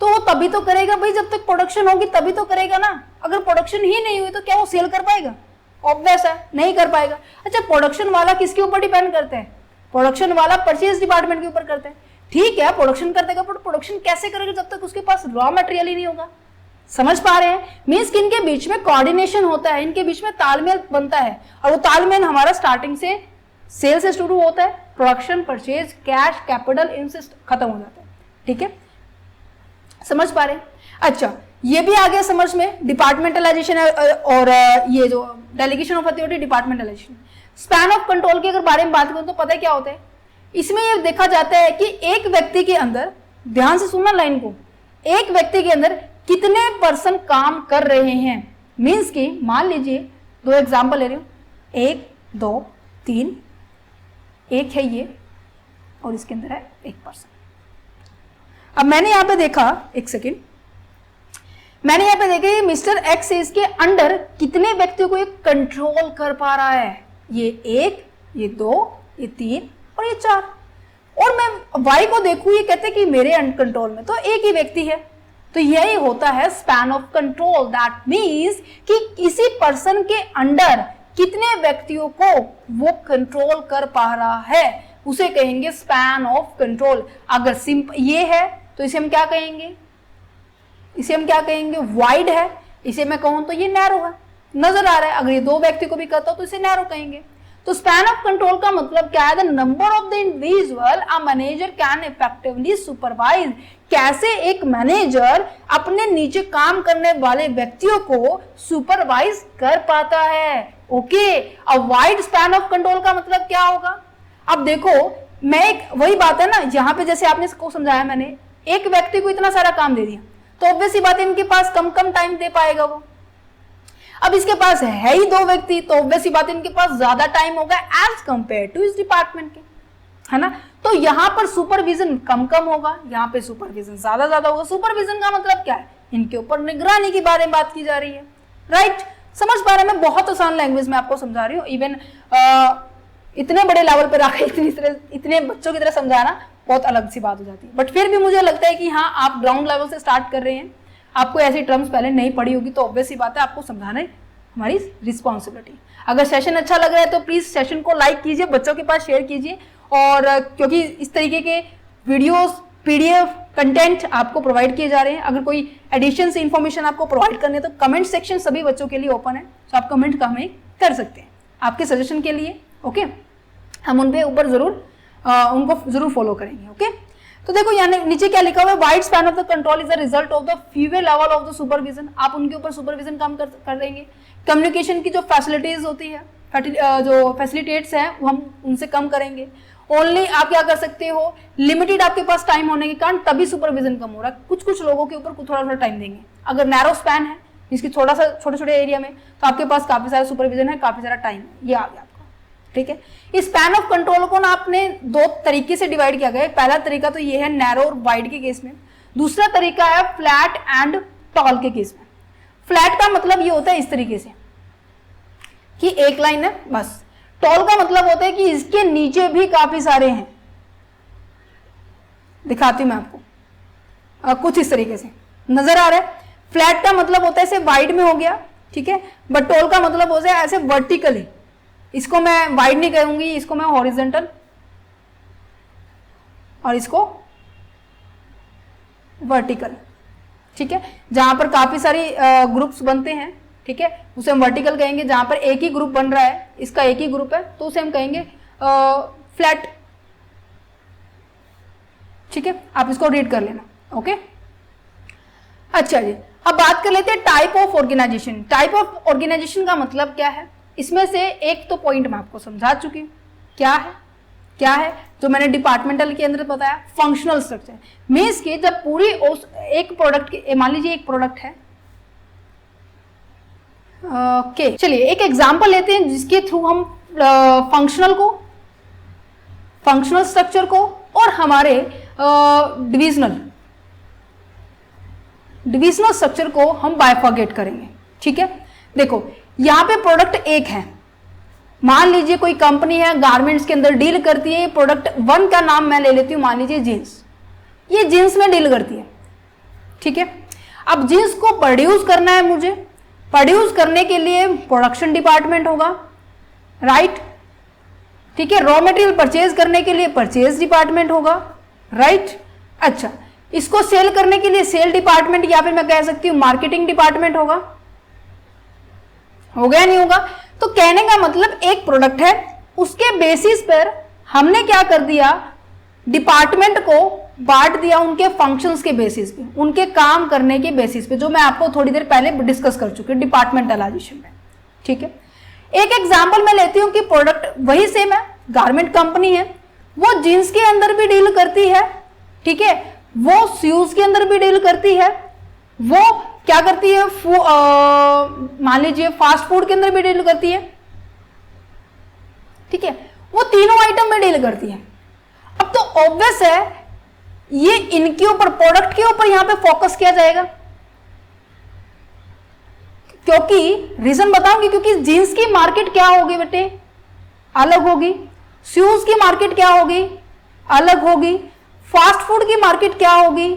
तो वो तभी तो करेगा भाई, जब तक प्रोडक्शन होगी तभी तो करेगा ना। अगर प्रोडक्शन ही नहीं हुई तो क्या वो सेल कर पाएगा? ऑब्वियस है नहीं कर पाएगा। अच्छा, प्रोडक्शन वाला किसके ऊपर डिपेंड करते हैं? प्रोडक्शन वाला परचेज डिपार्टमेंट के ऊपर करते हैं। ठीक है, प्रोडक्शन कर देगा, पर प्रोडक्शन कैसे करेगा जब तक उसके पास रॉ मटेरियल ही नहीं होगा। समझ पा रहे हैं? मींस कि इनके बीच में कोऑर्डिनेशन होता है, इनके बीच में तालमेल बनता है, और वो तालमेल हमारा स्टार्टिंग से सेल से शुरू होता है, प्रोडक्शन, परचेज, कैश, कैपिटल, इनसे खत्म हो जाता है। ठीक है, समझ पा रहे हैं? अच्छा, ये भी आ गया समझ में, डिपार्टमेंटलाइजेशन और ये जो delegation of authority, departmentalisation. Span of control की अगर बारे में बात करूं तो पता है क्या होता है, इसमें ये देखा जाता है कि एक व्यक्ति के अंदर, ध्यान से सुनना लाइन को, एक व्यक्ति के अंदर कितने पर्सन काम कर रहे हैं। मीन्स कि मान लीजिए 2 एग्जाम्पल ले रही हूं, 1 2 3, एक है ये और इसके अंदर है 1 पर्सन। अब मैंने यहां पे देखा, एक सेकेंड, मैंने यहां पे देखा ये मिस्टर एक्स इसके अंडर कितने व्यक्तियों को ये कंट्रोल कर पा रहा है। ये 1, ये 2, ये 3 और ये 4। और मैं वाई को देखूं, ये कहते हैं कि मेरे कंट्रोल में तो एक ही व्यक्ति है। तो यही होता है span of control. That means कि किसी पर्सन के अंडर कितने व्यक्तियों को वो कंट्रोल कर पा रहा है, उसे कहेंगे स्पैन ऑफ कंट्रोल। अगर सिंपल ये है तो इसे हम क्या कहेंगे, इसे हम क्या कहेंगे, वाइड है। इसे मैं कहूं तो ये नैरो है, नजर आ रहा है। अगर ये दो व्यक्ति को भी कहता हूं तो इसे नैरो कहेंगे। तो स्पैन ऑफ कंट्रोल का मतलब क्या है, the number of the individual a manager can effectively supervise. कैसे एक मैनेजर अपने नीचे काम करने वाले व्यक्तियों को सुपरवाइज कर पाता है। ओके, अब वाइड स्पैन ऑफ कंट्रोल का मतलब क्या होगा। अब देखो, मैं एक वही बात है ना, यहाँ पे जैसे आपने इसको समझाया, मैंने एक व्यक्ति को इतना सारा काम दे दिया तो ऑब्वियस सी बात है इनके पास कम कम टाइम दे पाएगा वो। अब इसके पास है ही दो व्यक्ति तो ऑब्वियस सी बात है इनके पास ज्यादा टाइम होगा एज कंपेयर टू इस डिपार्टमेंट के, है ना। तो यहां पर सुपरविजन कम कम होगा, यहाँ पे सुपरविजन ज्यादा ज्यादा होगा। सुपरविजन का मतलब क्या है, इनके ऊपर निगरानी के बारे में बात की जा रही है। राइट, समझ पा रहे हैं, मैं बहुत आसान लैंग्वेज में आपको समझा रही हूँ। इवन इतने बड़े लेवल पर आकर इतने बच्चों की तरह समझाना बहुत अलग सी बात हो जाती है। बट फिर भी मुझे लगता है कि हाँ, आप ग्राउंड लेवल से स्टार्ट कर रहे हैं, आपको ऐसी टर्म्स पहले नहीं पढ़ी होगी, तो ऑब्वियस सी बात है आपको समझाना हमारी रिस्पॉन्सिबिलिटी। अगर सेशन अच्छा लग रहा है तो प्लीज सेशन को लाइक कीजिए, बच्चों के पास शेयर कीजिए। और क्योंकि इस तरीके के वीडियोस, पीडीएफ कंटेंट आपको प्रोवाइड किए जा रहे हैं। अगर कोई एडिशन से इंफॉर्मेशन आपको प्रोवाइड करनी है तो कमेंट सेक्शन सभी बच्चों के लिए ओपन है, तो आप कमेंट का हमें कर सकते हैं आपके सजेशन के लिए। ओके, हम उन पे ऊपर जरूर उनको जरूर फॉलो करेंगे। ओके, तो देखो यहाँ नीचे क्या लिखा हुआ है, wide span of the control is the result of the fever level of the supervision. आप उनके ऊपर सुपरविजन काम कर देंगे। कम्युनिकेशन की जो फैसिलिटीज होती है, जो फैसिलिटेट्स हैं, वो हम उनसे कम करेंगे। ओनली आप क्या कर सकते हो, लिमिटेड आपके पास टाइम होने के कारण तभी सुपरविजन कम हो रहा है। कुछ कुछ लोगों के ऊपर थोड़ा थोड़ा टाइम देंगे। अगर नैरो स्पैन है, इसकी थोड़ा सा छोटे छोटे एरिया में, तो आपके पास काफी सारा सुपरविजन है, काफी सारा टाइम है, ये आ गया। ठीक है, इस स्पैन ऑफ कंट्रोल को ना आपने दो तरीके से डिवाइड किया गया। पहला तरीका तो ये है नैरो और वाइड के केस में, दूसरा तरीका है फ्लैट एंड टॉल के केस में। फ्लैट का मतलब ये होता है इस तरीके से कि एक लाइन है बस। टॉल का मतलब होता है कि इसके नीचे भी काफी सारे हैं। दिखाती हूं मैं आपको, कुछ इस तरीके से नजर आ रहा है। फ्लैट का मतलब होता है ऐसे वाइड में हो गया, ठीक है, बट टॉल का मतलब होता है ऐसे वर्टिकली। इसको मैं वाइड नहीं कहूंगी, इसको मैं हॉरिजॉन्टल और इसको वर्टिकल। ठीक है, जहां पर काफी सारी ग्रुप्स बनते हैं, ठीक है, उसे हम वर्टिकल कहेंगे। जहां पर एक ही ग्रुप बन रहा है, इसका एक ही ग्रुप है, तो उसे हम कहेंगे फ्लैट। ठीक है, आप इसको रीड कर लेना। ओके, अच्छा जी, अब बात कर लेते हैं type of organization. Type of organization का मतलब क्या है, इसमें से एक तो पॉइंट मैं आपको समझा चुकी हूं, क्या है जो मैंने डिपार्टमेंटल के अंदर बताया, फंक्शनल स्ट्रक्चर। मींस कि जब पूरी एक प्रोडक्ट, मान लीजिए एक प्रोडक्ट है, ओके, चलिए एक एग्जांपल लेते हैं जिसके थ्रू हम फंक्शनल स्ट्रक्चर को और हमारे डिविजनल स्ट्रक्चर को हम बाइफर्केट करेंगे। ठीक है, देखो यहां पे प्रोडक्ट एक है, मान लीजिए कोई कंपनी है गारमेंट्स के अंदर डील करती है। प्रोडक्ट 1 का नाम मैं ले लेती हूं, मान लीजिए जींस। ये जींस में डील करती है। ठीक है, अब जींस को प्रोड्यूस करना है मुझे, प्रोड्यूस करने के लिए प्रोडक्शन डिपार्टमेंट होगा, राइट। ठीक है, रॉ मटेरियल परचेज करने के लिए परचेज डिपार्टमेंट होगा, राइट। अच्छा, इसको सेल करने के लिए सेल डिपार्टमेंट या फिर मैं कह सकती हूं मार्केटिंग डिपार्टमेंट होगा नहीं होगा। तो कहने का मतलब एक प्रोडक्ट है, उसके बेसिस पर हमने क्या कर दिया, डिपार्टमेंट को बांट दिया उनके फंक्शंस के बेसिस पे, उनके काम करने के बेसिस पे, जो मैं आपको थोड़ी देर पहले डिस्कस कर चुकी हूं डिपार्टमेंटलाइजेशन में। ठीक है, एक एग्जांपल मैं लेती हूं कि प्रोडक्ट वही सेम है, गारमेंट कंपनी है, वो जींस के अंदर भी डील करती है, ठीक है, वो शूज के अंदर भी डील करती है, वो क्या करती है, मान लीजिए फास्ट फूड के अंदर भी डील करती है। ठीक है, वो तीनों आइटम में डील करती है। अब तो ऑब्वियस है ये इनके ऊपर, प्रोडक्ट के ऊपर यहां पे फोकस किया जाएगा, क्योंकि रीजन बताऊंगी, क्योंकि जींस की मार्केट क्या होगी बेटे, अलग होगी, शूज की मार्केट क्या होगी, अलग होगी। फास्ट फूड की मार्केट क्या होगी?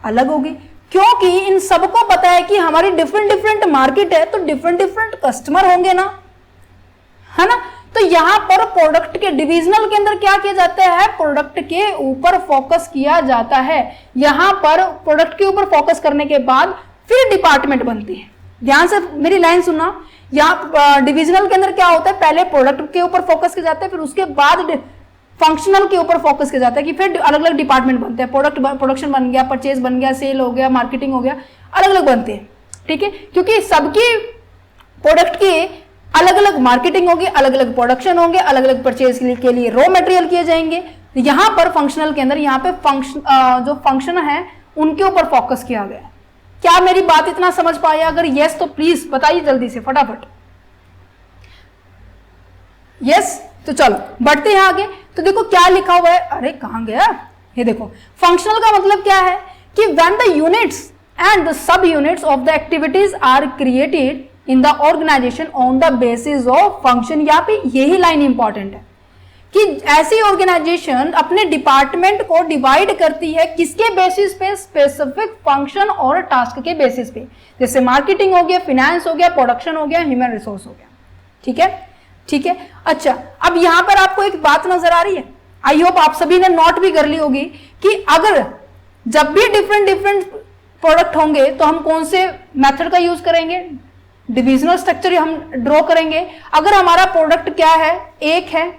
अलग होगी, क्योंकि इन सबको पता है कि हमारी डिफरेंट डिफरेंट मार्केट है, तो डिफरेंट डिफरेंट कस्टमर होंगे ना, है ना। तो यहां पर प्रोडक्ट के डिविजनल के अंदर क्या किया जाता है? प्रोडक्ट के ऊपर फोकस किया जाता है। यहां पर प्रोडक्ट के ऊपर फोकस करने के बाद फिर डिपार्टमेंट बनती है। ध्यान से मेरी लाइन सुनना, यहाँ डिविजनल के अंदर क्या होता है? पहले प्रोडक्ट के ऊपर फोकस किया जाता है, फिर उसके बाद फंक्शनल के ऊपर फोकस किया जाता है कि फिर अलग अलग डिपार्टमेंट बनते हैं। प्रोडक्शन बन गया, परचेज बन गया, सेल हो गया, मार्केटिंग हो गया, अलग अलग बनते हैं, ठीक है। क्योंकि सबकी प्रोडक्ट की अलग अलग मार्केटिंग होगी, अलग अलग प्रोडक्शन होंगे, अलग अलग परचेज के लिए रॉ मटेरियल किए जाएंगे। यहां पर फंक्शनल के अंदर यहाँ पे जो फंक्शन है उनके ऊपर फोकस किया गया। क्या मेरी बात इतना समझ पाया? अगर यस तो प्लीज बताइए जल्दी से फटाफट। यस, तो चलो बढ़ते हैं आगे। तो देखो क्या लिखा हुआ है, अरे कहां गया, ये देखो। फंक्शनल का मतलब क्या है कि when the units and the sub units of the activities are created in the organization on the basis of function. यहाँ पे यही लाइन इंपॉर्टेंट है कि ऐसी ऑर्गेनाइजेशन अपने डिपार्टमेंट को डिवाइड करती है किसके बेसिस पे? स्पेसिफिक फंक्शन और टास्क के बेसिस पे। जैसे मार्केटिंग हो गया, फाइनेंस हो गया, प्रोडक्शन हो गया, ह्यूमन रिसोर्स हो गया, ठीक है, ठीक है। अच्छा, अब यहां पर आपको एक बात नजर आ रही है, आई होप आप सभी ने नोट भी कर ली होगी कि अगर जब भी डिफरेंट डिफरेंट प्रोडक्ट होंगे तो हम कौन से मेथड का यूज करेंगे? डिविजनल स्ट्रक्चर हम ड्रॉ करेंगे। अगर हमारा प्रोडक्ट क्या है? एक है,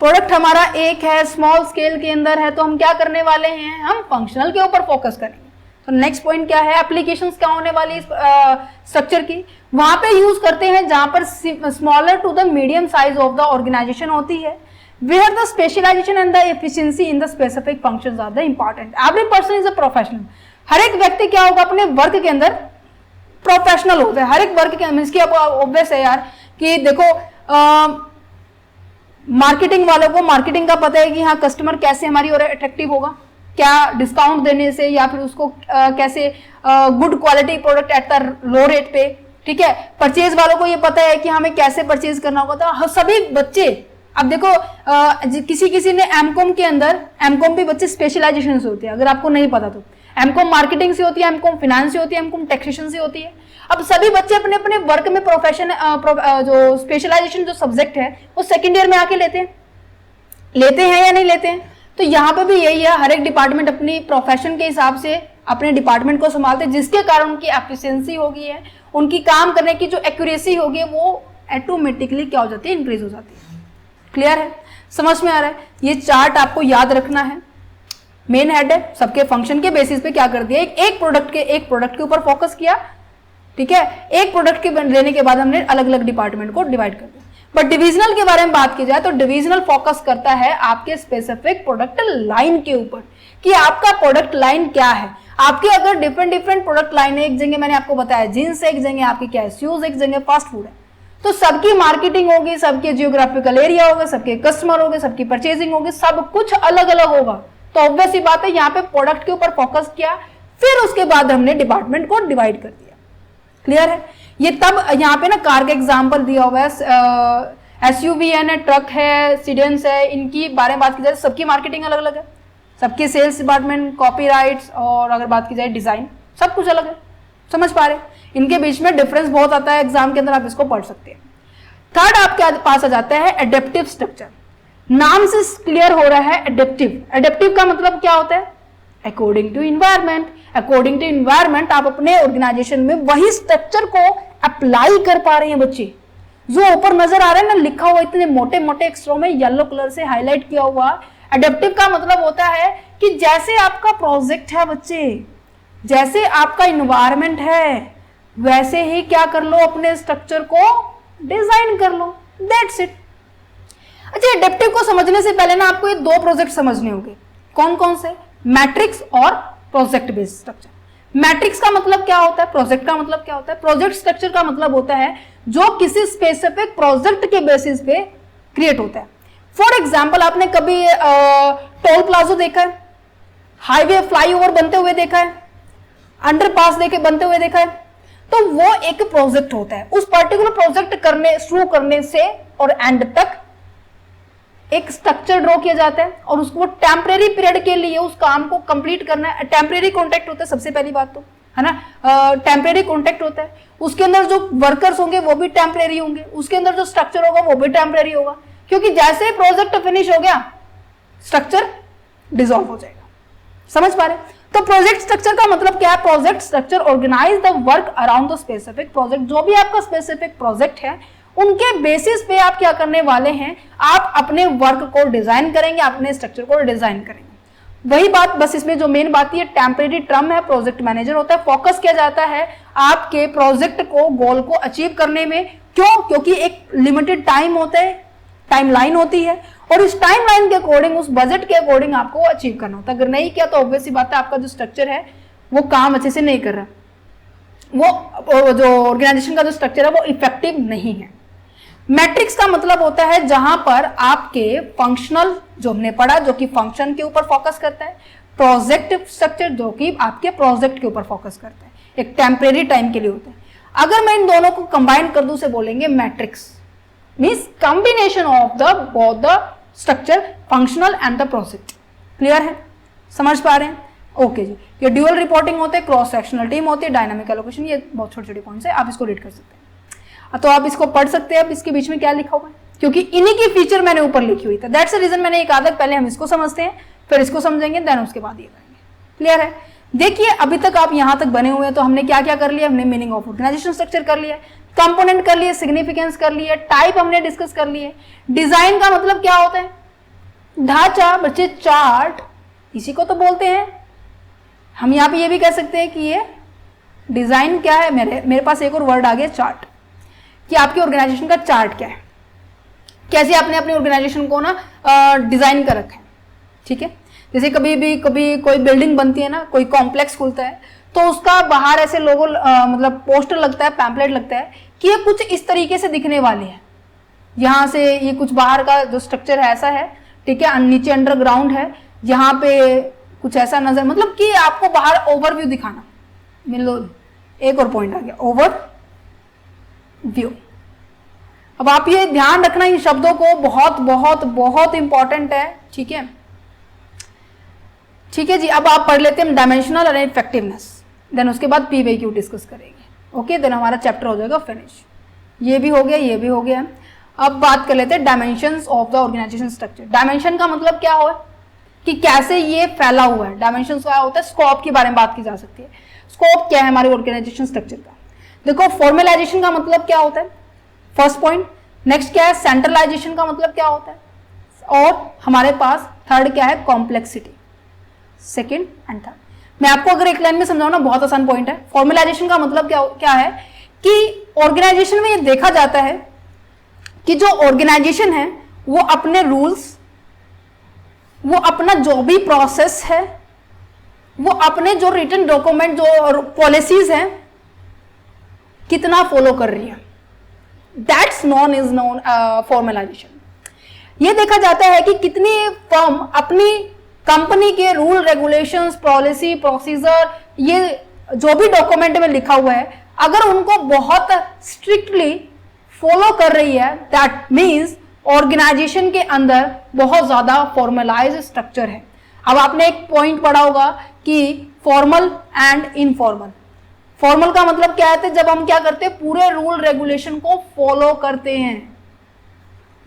प्रोडक्ट हमारा एक है, स्मॉल स्केल के अंदर है, तो हम क्या करने वाले हैं? हम फंक्शनल के ऊपर फोकस करेंगे। तो नेक्स्ट पॉइंट क्या है? एप्लीकेशंस क्या होने वाली स्ट्रक्चर की? वहां पे यूज करते हैं जहां पर smaller to the medium size of the organisation होती है, where the specialisation and the efficiency in the specific functions are the important. Every person is a professional. हर एक व्यक्ति क्या होगा? अपने वर्क के अंदर प्रोफेशनल होता है। हर एक वर्क के मींस की ऑब्वियस है यार कि देखो मार्केटिंग वालों को मार्केटिंग का पता है कि हाँ कस्टमर कैसे हमारी और अट्रैक्टिव होगा, क्या डिस्काउंट देने से, या फिर उसको कैसे good quality product at the low rate पे, ठीक है। परचेज वालों को ये पता है कि हमें कैसे परचेज करना होगा। तो सभी बच्चे, अब देखो किसी किसी ने एमकॉम के अंदर, एमकॉम भी बच्चे स्पेशलाइजेशन से होते हैं, अगर आपको नहीं पता तो एमकॉम मार्केटिंग से होती है, एमकॉम फाइनेंस से होती है, एमकॉम टैक्सेशन से होती है। अब सभी बच्चे अपने अपने वर्क में प्रोफेशन जो स्पेशलाइजेशन जो सब्जेक्ट है वो सेकेंड ईयर में आके लेते हैं या नहीं लेते हैं? तो यहाँ पे भी यही है, हर एक डिपार्टमेंट अपनी प्रोफेशन के हिसाब से अपने डिपार्टमेंट को संभालते हैं, जिसके कारण उनकी एफिशिएंसी होगी है, उनकी काम करने की जो एक्यूरेसी होगी वो ऑटोमेटिकली क्या हो जाती है? इंक्रीज हो जाती है। क्लियर है? समझ में आ रहा है? ये चार्ट आपको याद रखना है। मेन हेड है, सबके फंक्शन के बेसिस पे क्या कर दिया? एक प्रोडक्ट के ऊपर फोकस किया, ठीक है। एक प्रोडक्ट के लेने के बाद हमने अलग अलग डिपार्टमेंट को डिवाइड कर दिया। बट डिविजनल के बारे में बात की जाए तो डिविजनल फोकस करता है आपके स्पेसिफिक प्रोडक्ट लाइन के ऊपर कि आपका प्रोडक्ट लाइन क्या है। आपके अगर डिफरेंट डिफरेंट प्रोडक्ट लाइन है, एक जगह मैंने आपको बताया जींस है, एक जगह आपकी क्या है शूज, एक जगह फास्ट फूड है, तो सबकी मार्केटिंग होगी, सबके जियोग्राफिकल एरिया होगा, सबके कस्टमर होंगे, सबकी परचेजिंग होगी, सब कुछ अलग अलग होगा। तो ऑब्वियस ही बात है यहाँ पे प्रोडक्ट के ऊपर फोकस किया, फिर उसके बाद हमने डिपार्टमेंट को डिवाइड कर दिया। क्लियर है? ये तब यहाँ पे ना कार का एग्जाम्पल दिया हुआ है, एसयूवी है, ट्रक है, सीडेंस है, इनकी बारे में बात की जाए सबकी मार्केटिंग अलग अलग है, सबके सेल्स डिपार्टमेंट, कॉपीराइट्स और अगर बात की जाए डिजाइन, सब कुछ अलग है। समझ पा रहे? इनके बीच में डिफरेंस बहुत आता है, एग्जाम के अंदर आप इसको पढ़ सकते हैं। थर्ड आपके पास आ जाता है एडेप्टिव स्ट्रक्चर। नाम से क्लियर हो रहा है एडेप्टिव। एडेप्टिव का मतलब क्या होता है? According to environment. According to environment आप अपने ऑर्गेनाइजेशन में वही स्ट्रक्चर को अप्लाई कर पा रहे हैं बच्चे। जो ऊपर नजर आ रहा है ना लिखा हुआ इतने मोटे मोटे अक्षरों में येलो कलर से हाईलाइट किया हुआ, एडेप्टिव का मतलब होता है कि जैसे आपका प्रोजेक्ट है बच्चे, जैसे आपका इन्वायरमेंट है, वैसे ही क्या कर लो, अपने स्ट्रक्चर को डिजाइन कर लो। That's it. अच्छा, एडेप्टिव को समझने से पहले ना आपको ये दो प्रोजेक्ट समझने होंगे। कौन कौन से? मैट्रिक्स और प्रोजेक्ट बेस्ड स्ट्रक्चर। मैट्रिक्स का मतलब क्या होता है? प्रोजेक्ट का मतलब क्या होता है? प्रोजेक्ट स्ट्रक्चर का मतलब होता है जो किसी स्पेसिफिक प्रोजेक्ट के बेसिस पे क्रिएट होता है। फॉर एग्जाम्पल, आपने कभी टोल प्लाजा देखा है, हाईवे फ्लाईओवर बनते हुए देखा है, अंडरपास बनते हुए देखा है, तो वो एक प्रोजेक्ट होता है। उस पर्टिकुलर प्रोजेक्ट शुरू करने से और एंड तक एक स्ट्रक्चर ड्रॉ किया जाता है और उसको टेम्परेरी पीरियड के लिए उस काम को कंप्लीट करना है। टेम्परेरी कॉन्ट्रैक्ट होता है सबसे पहली बात तो, है ना, टेम्परेरी कॉन्ट्रैक्ट होता है, उसके अंदर जो वर्कर्स होंगे वो भी टेम्परेरी होंगे, उसके अंदर जो स्ट्रक्चर होगा वो भी टेम्परेरी होगा, क्योंकि जैसे प्रोजेक्ट फिनिश हो गया स्ट्रक्चर डिसॉल्व हो जाएगा। समझ पा रहे? तो प्रोजेक्ट स्ट्रक्चर का मतलब क्या है? Project structure organize the work around the specific project. जो भी आपका स्पेसिफिक प्रोजेक्ट है उनके बेसिस पे आप क्या करने वाले हैं, आप अपने वर्क को डिजाइन करेंगे, अपने स्ट्रक्चर को डिजाइन करेंगे। वही बात, बस इसमें जो मेन बात ये टेम्परेरी टर्म है, प्रोजेक्ट मैनेजर होता है, फोकस किया जाता है आपके प्रोजेक्ट को, गोल को अचीव करने में। क्यों? क्योंकि एक लिमिटेड टाइम होता है, टाइमलाइन होती है, और इस टाइमलाइन के अकॉर्डिंग, उस बजट के अकॉर्डिंग आपको अचीव करना होता है। अगर नहीं किया तो ऑब्वियस सी बात है आपका जो स्ट्रक्चर है वो काम अच्छे से नहीं कर रहा, वो जो ऑर्गेनाइजेशन का जो स्ट्रक्चर है वो इफेक्टिव नहीं है। मैट्रिक्स का मतलब होता है जहां पर आपके फंक्शनल, जो हमने पढ़ा, जो कि फंक्शन के ऊपर फोकस करता है, प्रोजेक्ट स्ट्रक्चर जो कि आपके प्रोजेक्ट के ऊपर फोकस करता है, एक टेम्परेरी टाइम के लिए होता है। अगर मैं इन दोनों को कंबाइन कर दूं, उसे बोलेंगे matrix, means combination of the both the structure, functional and the project. Clear है? समझ पा रहे हैं? ओके जी। ये ड्यूअल रिपोर्टिंग होते हैं, क्रॉस सेक्शनल टीम होती है, डायनामिक एलोकेशन, ये बहुत छोटे छोटे पॉइंट्स है, आप इसको रीड कर सकते हैं। तो आप इसको पढ़ सकते हैं, अब इसके बीच में क्या लिखा हुआ है, क्योंकि इन्हीं की फीचर मैंने ऊपर लिखी हुई था। दैट्स द रीजन मैंने एक आदत, पहले हम इसको समझते हैं, फिर इसको समझेंगे, देन उसके बाद ये करेंगे। क्लियर है? देखिए अभी तक आप यहां तक बने हुए हैं, तो हमने क्या क्या कर लिया, हमने मीनिंग ऑफ ऑर्गेनाइजेशन स्ट्रक्चर कर लिया, कंपोनेंट कर लिए, सिग्निफिकेंस कर लिए, टाइप हमने डिस्कस कर लिए। डिजाइन का मतलब क्या होता है? ढांचा, बच्चे चार्ट, इसी को तो बोलते हैं। हम यहाँ पे ये भी कह सकते हैं कि ये डिजाइन क्या है, मेरे पास एक और वर्ड आ गया, चार्ट, कि आपके ऑर्गेनाइजेशन का चार्ट क्या है, कैसे आपने अपने ऑर्गेनाइजेशन को ना डिजाइन कर रखा है। ठीक है? जैसे कभी कोई बिल्डिंग बनती है ना, कोई कॉम्प्लेक्स खुलता है, तो उसका बाहर ऐसे लोगो मतलब पोस्टर लगता है, पैम्पलेट लगता है कि ये कुछ इस तरीके से दिखने वाले हैं, यहाँ से ये कुछ बाहर का जो स्ट्रक्चर है ऐसा है, ठीक है, नीचे अंडरग्राउंड है, यहाँ पे कुछ ऐसा नजर, मतलब कि आपको बाहर ओवरव्यू दिखाना। मिलो, एक और पॉइंट आ गया, ओवर व्यू। अब आप ये ध्यान रखना इन शब्दों को, बहुत बहुत बहुत इंपॉर्टेंट है। ठीक है? ठीक है जी। अब आप पढ़ लेते हैं डायमेंशनल और इफेक्टिवनेस, देन उसके बाद पीवीक्यू डिस्कस करेंगे। ओके, देन हमारा चैप्टर हो जाएगा फिनिश। ये भी हो गया, ये भी हो गया। अब बात कर लेते हैं dimensions of the organization structure. Dimension का मतलब क्या हो, कि कैसे ये फैला हुआ है। डायमेंशन क्या होता है? स्कोप के बारे में बात की जा सकती है। स्कोप क्या है हमारे ऑर्गेनाइजेशन स्ट्रक्चर का? देखो, फॉर्मलाइजेशन का मतलब क्या होता है, फर्स्ट पॉइंट। नेक्स्ट क्या है? सेंट्रलाइजेशन का मतलब क्या होता है? और हमारे पास थर्ड क्या है? Complexity, second and third. मैं आपको अगर एक लाइन में समझाऊं ना, बहुत आसान पॉइंट है। फॉर्मलाइजेशन का मतलब क्या है कि ऑर्गेनाइजेशन में ये देखा जाता है कि जो ऑर्गेनाइजेशन है वो अपने रूल्स, वो अपना जो भी प्रोसेस है, वो अपने जो रिटन डॉक्यूमेंट, जो पॉलिसीज हैं, कितना फॉलो कर रही है। That's non is non formalisation. ये देखा जाता है कि कितनी फर्म अपनी कंपनी के रूल, रेगुलेशंस, पॉलिसी, प्रोसीजर, ये जो भी डॉक्यूमेंट में लिखा हुआ है, अगर उनको बहुत स्ट्रिक्टली फॉलो कर रही है, दैट मीन्स ऑर्गेनाइजेशन के अंदर बहुत ज्यादा फॉर्मलाइज स्ट्रक्चर है। अब आपने एक पॉइंट पढ़ा होगा कि फॉर्मल एंड इनफॉर्मल। फॉर्मल का मतलब क्या है? जब हम क्या करते हैं, पूरे रूल रेगुलेशन को फॉलो करते हैं,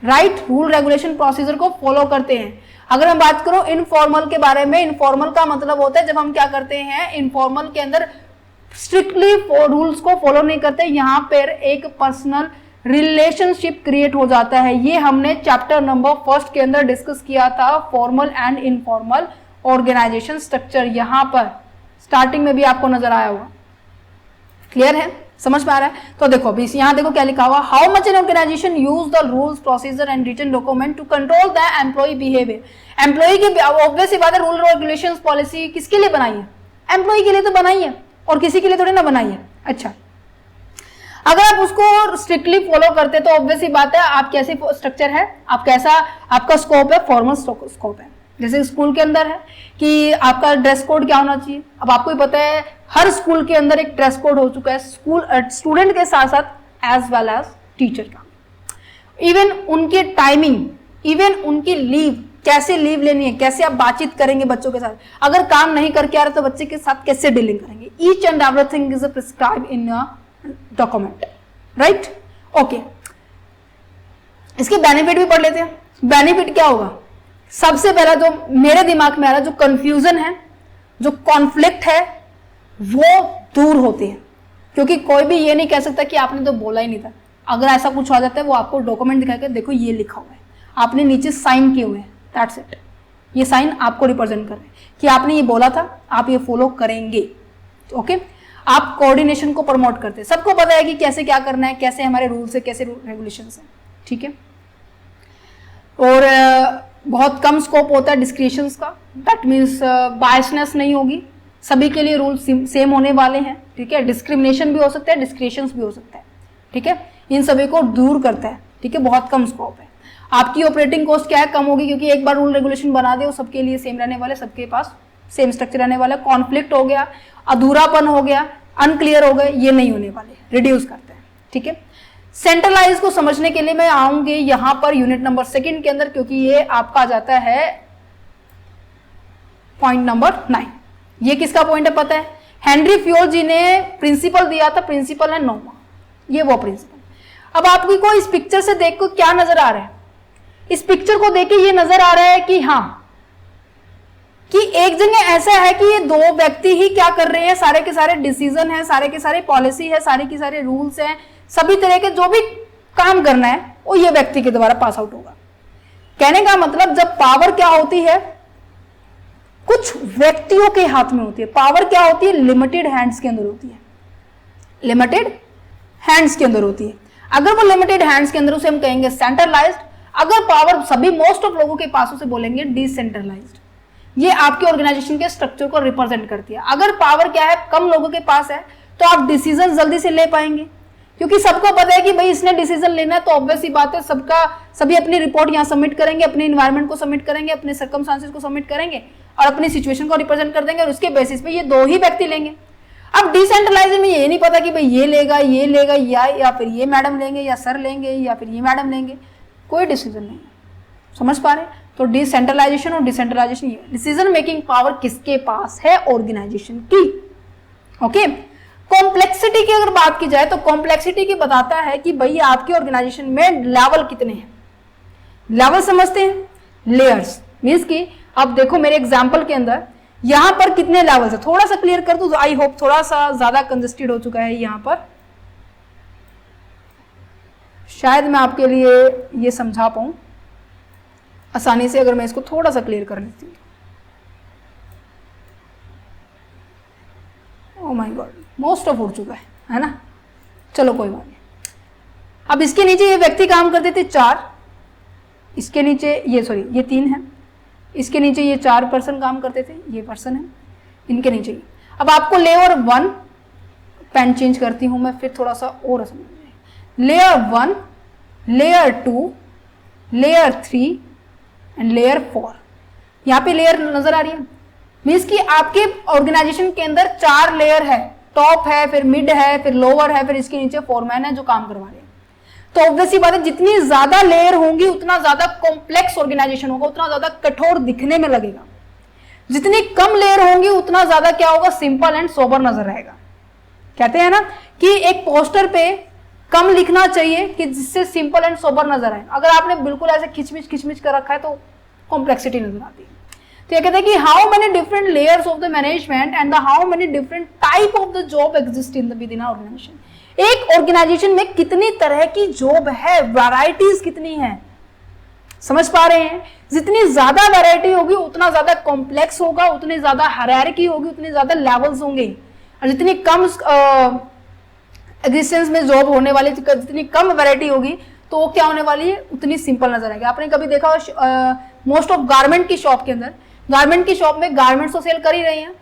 राइट, रूल रेगुलेशन प्रोसीजर को फॉलो करते हैं। अगर मैं बात करूं इनफॉर्मल के बारे में, इनफॉर्मल का मतलब होता है जब हम क्या करते हैं, इनफॉर्मल के अंदर स्ट्रिक्टली रूल्स को फॉलो नहीं करते, यहां पर एक पर्सनल रिलेशनशिप क्रिएट हो जाता है। ये हमने चैप्टर नंबर 1 के अंदर डिस्कस किया था, formal and informal organization structure. यहां पर स्टार्टिंग में भी आपको नजर आया होगा। क्लियर है? समझ में आ रहा है? तो देखो अभी यहां देखो क्या लिखा हुआ, how much an organization use the rules, procedure and written document to control the employee behaviour. Employee की ऑब्वियस सी बात है, रूल रेगुलेशंस पॉलिसी किसके लिए बनाई है? एम्प्लॉय के लिए तो बनाई है, और किसी के लिए थोड़ी ना बनाई है। अच्छा, अगर आप उसको स्ट्रिक्टली फॉलो करते तो ऑब्वियस सी बात है, आप कैसे स्ट्रक्चर है, आप कैसा आपका स्कोप है, फॉर्मल स्कोप है। जैसे स्कूल के अंदर है कि आपका ड्रेस कोड क्या होना चाहिए। अब आपको ही पता है हर स्कूल के अंदर एक ड्रेस कोड हो चुका है, स्कूल स्टूडेंट के साथ साथ एज वेल एज टीचर का। इवन उनके टाइमिंग, इवन उनकी लीव, कैसे लीव लेनी है, कैसे आप बातचीत करेंगे बच्चों के साथ, अगर काम नहीं करके आ रहे तो बच्चे के साथ कैसे डीलिंग करेंगे, each and everything is prescribe in document, right. Okay, इसके बेनिफिट भी पढ़ लेते हैं। बेनिफिट क्या होगा? सबसे पहला जो मेरे दिमाग में आ रहा है, जो कंफ्यूजन है, जो कॉन्फ्लिक्ट है, वो दूर होते हैं, क्योंकि कोई भी ये नहीं कह सकता कि आपने तो बोला ही नहीं था। अगर ऐसा कुछ हो जाता है, वो आपको डॉक्यूमेंट दिखा के देखो ये लिखा हुआ है, आपने नीचे साइन किए हुए हैं, दैट्स इट। ये साइन आपको रिप्रेजेंट कर रहे हैं कि आपने ये बोला था, आप ये फॉलो करेंगे। ओके, आप कोऑर्डिनेशन को प्रमोट करते हैं, सबको पता है कि कैसे क्या करना है, कैसे हमारे रूल्स है, कैसे रेगुलेशंस हैं, ठीक है। और बहुत कम स्कोप होता है डिस्क्रिशंस का, दैट मीन्स बायसनेस नहीं होगी, सभी के लिए रूल सेम होने वाले हैं, ठीक है। डिस्क्रिमिनेशन भी हो सकता है, डिस्क्रिशंस भी हो सकता है, ठीक है। इन सभी को दूर करता है, ठीक है, बहुत कम स्कोप है। आपकी ऑपरेटिंग कॉस्ट क्या है? कम होगी, क्योंकि एक बार रूल रेगुलेशन बना दे, वो सबके लिए सेम रहने वाले, सबके पास सेम स्ट्रक्चर रहने वाला। कॉन्फ्लिक्ट हो गया, अधूरापन हो गया, अनक्लियर हो गए, ये नहीं होने वाले, रिड्यूस करते हैं, ठीक है। सेंट्रलाइज को समझने के लिए मैं आऊंगी यहां पर यूनिट नंबर 2 के अंदर, क्योंकि ये आपका आ जाता है पॉइंट नंबर 9। ये किसका पॉइंट है पता है? हेनरी फ्योल जी ने प्रिंसिपल दिया था, प्रिंसिपल है 9वां, ये वो प्रिंसिपल। अब आपको इस पिक्चर से देखो क्या नजर आ रहा है? इस पिक्चर को देख के ये नजर आ रहा है कि हाँ, कि एक जगह ऐसा है कि ये दो व्यक्ति ही क्या कर रहे हैं, सारे के सारे डिसीजन है, सारे के सारे पॉलिसी है, सारे के सारे रूल्स हैं, सभी तरह के जो भी काम करना है वो ये व्यक्ति के द्वारा पास आउट होगा। कहने का मतलब, जब पावर क्या होती है, कुछ व्यक्तियों के हाथ में होती है, पावर क्या होती है, लिमिटेड हैंड्स के अंदर होती है, लिमिटेड हैंड्स के अंदर होती है। अगर वो लिमिटेड हैंड्स के अंदर, उसे हम कहेंगे सेंट्रलाइज्ड। अगर पावर सभी मोस्ट ऑफ लोगों के पास, उसे बोलेंगे डिसेंट्रलाइज्ड। ये आपके ऑर्गेनाइजेशन के स्ट्रक्चर को रिप्रेजेंट करती है। अगर पावर क्या है, कम लोगों के पास है, तो आप डिसीजन जल्दी से ले पाएंगे, क्योंकि सबको पता है कि भाई इसने डिसीजन लेना है, तो ऑब्वियस सी बात है सभी अपनी रिपोर्ट यहाँ सबमिट करेंगे, अपने इन्वायरमेंट को सबमिट करेंगे, अपने सर्कमस्टांसेस को सबमिट करेंगे और अपनी सिचुएशन को रिप्रेजेंट कर देंगे, और उसके बेसिस पे ये दो ही व्यक्ति लेंगे। अब डिसेंट्रलाइज में ये नहीं पता कि भाई ये लेगा या फिर ये मैडम लेंगे, या सर लेंगे, या फिर ये मैडम लेंगे, कोई डिसीजन नहीं है। समझ पा रहे हैं? तो डिसेंट्रलाइजेशन और डिसेंट्रलाइजेशन, ये डिसीजन मेकिंग पावर किसके पास है? ऑर्गेनाइजेशन की। ओके, कॉम्प्लेक्सिटी की अगर बात की जाए तो कॉम्प्लेक्सिटी की बताता है कि भाई आपके ऑर्गेनाइजेशन में लेवल कितने हैं। लेवल समझते हैं? लेयर्स मींस कि अब देखो मेरे एग्जांपल के अंदर यहां पर कितने लेवल्स है, थोड़ा सा क्लियर कर दूं, आई होप थोड़ा सा ज्यादा कंजेस्टेड हो चुका है यहां पर, शायद मैं आपके लिए ये समझा पाऊं आसानी से, अगर मैं इसको थोड़ा सा क्लियर कर लेती हूँ। Oh my God, most of उड़ चुका है ना, चलो कोई बात नहीं। अब इसके नीचे ये व्यक्ति काम करते थे 4, इसके नीचे ये 3 है, इसके नीचे ये 4 पर्सन काम करते थे, ये पर्सन है, इनके नीचे ये। अब आपको लेयर 1, पेन चेंज करती हूं मैं फिर थोड़ा सा और समझ में, layer 1, layer 2, layer 3 and layer 4। यहाँ पे लेयर नजर आ रही है, मीन्स कि आपके ऑर्गेनाइजेशन के अंदर 4 लेयर है, टॉप है, फिर मिड है, फिर लोअर है, फिर इसके नीचे फोरमैन है जो काम करवा रहे हैं। तो ऑब्वियसली बात है, जितनी ज्यादा लेयर होंगी उतना ज्यादा कॉम्प्लेक्स ऑर्गेनाइजेशन होगा, उतना ज्यादा कठोर दिखने में लगेगा। जितनी कम लेयर होंगी उतना ज्यादा क्या होगा, सिंपल एंड सोबर नजर आएगा। कहते हैं ना कि एक पोस्टर पे कम लिखना चाहिए कि जिससे सिंपल एंड सोबर नजर आए। अगर आपने बिल्कुल ऐसे खिचमिच कर रखा है तो कॉम्प्लेक्सिटी नजर आती है। तो ये कहते हैं कि how many different layers of the management and the how many different type of the job exist in the within organization. एक ऑर्गेनाइजेशन में कितनी तरह की जॉब है, वैरायटीज कितनी है, समझ पा रहे हैं? जितनी ज्यादा वैरायटी होगी उतना ज्यादा कॉम्प्लेक्स होगा, उतनी ज्यादा हायरार्की होगी, उतने ज्यादा लेवल्स होंगे। और जितनी कम एग्जिस्टेंस में जॉब होने वाली, जितनी कम वैरायटी होगी तो वो क्या होने वाली है, उतनी सिंपल नजर आएगी। आपने कभी देखा मोस्ट ऑफ गारमेंट की शॉप के अंदर, गारमेंट की शॉप में गारमेंट्स तो सेल कर ही रही हैं,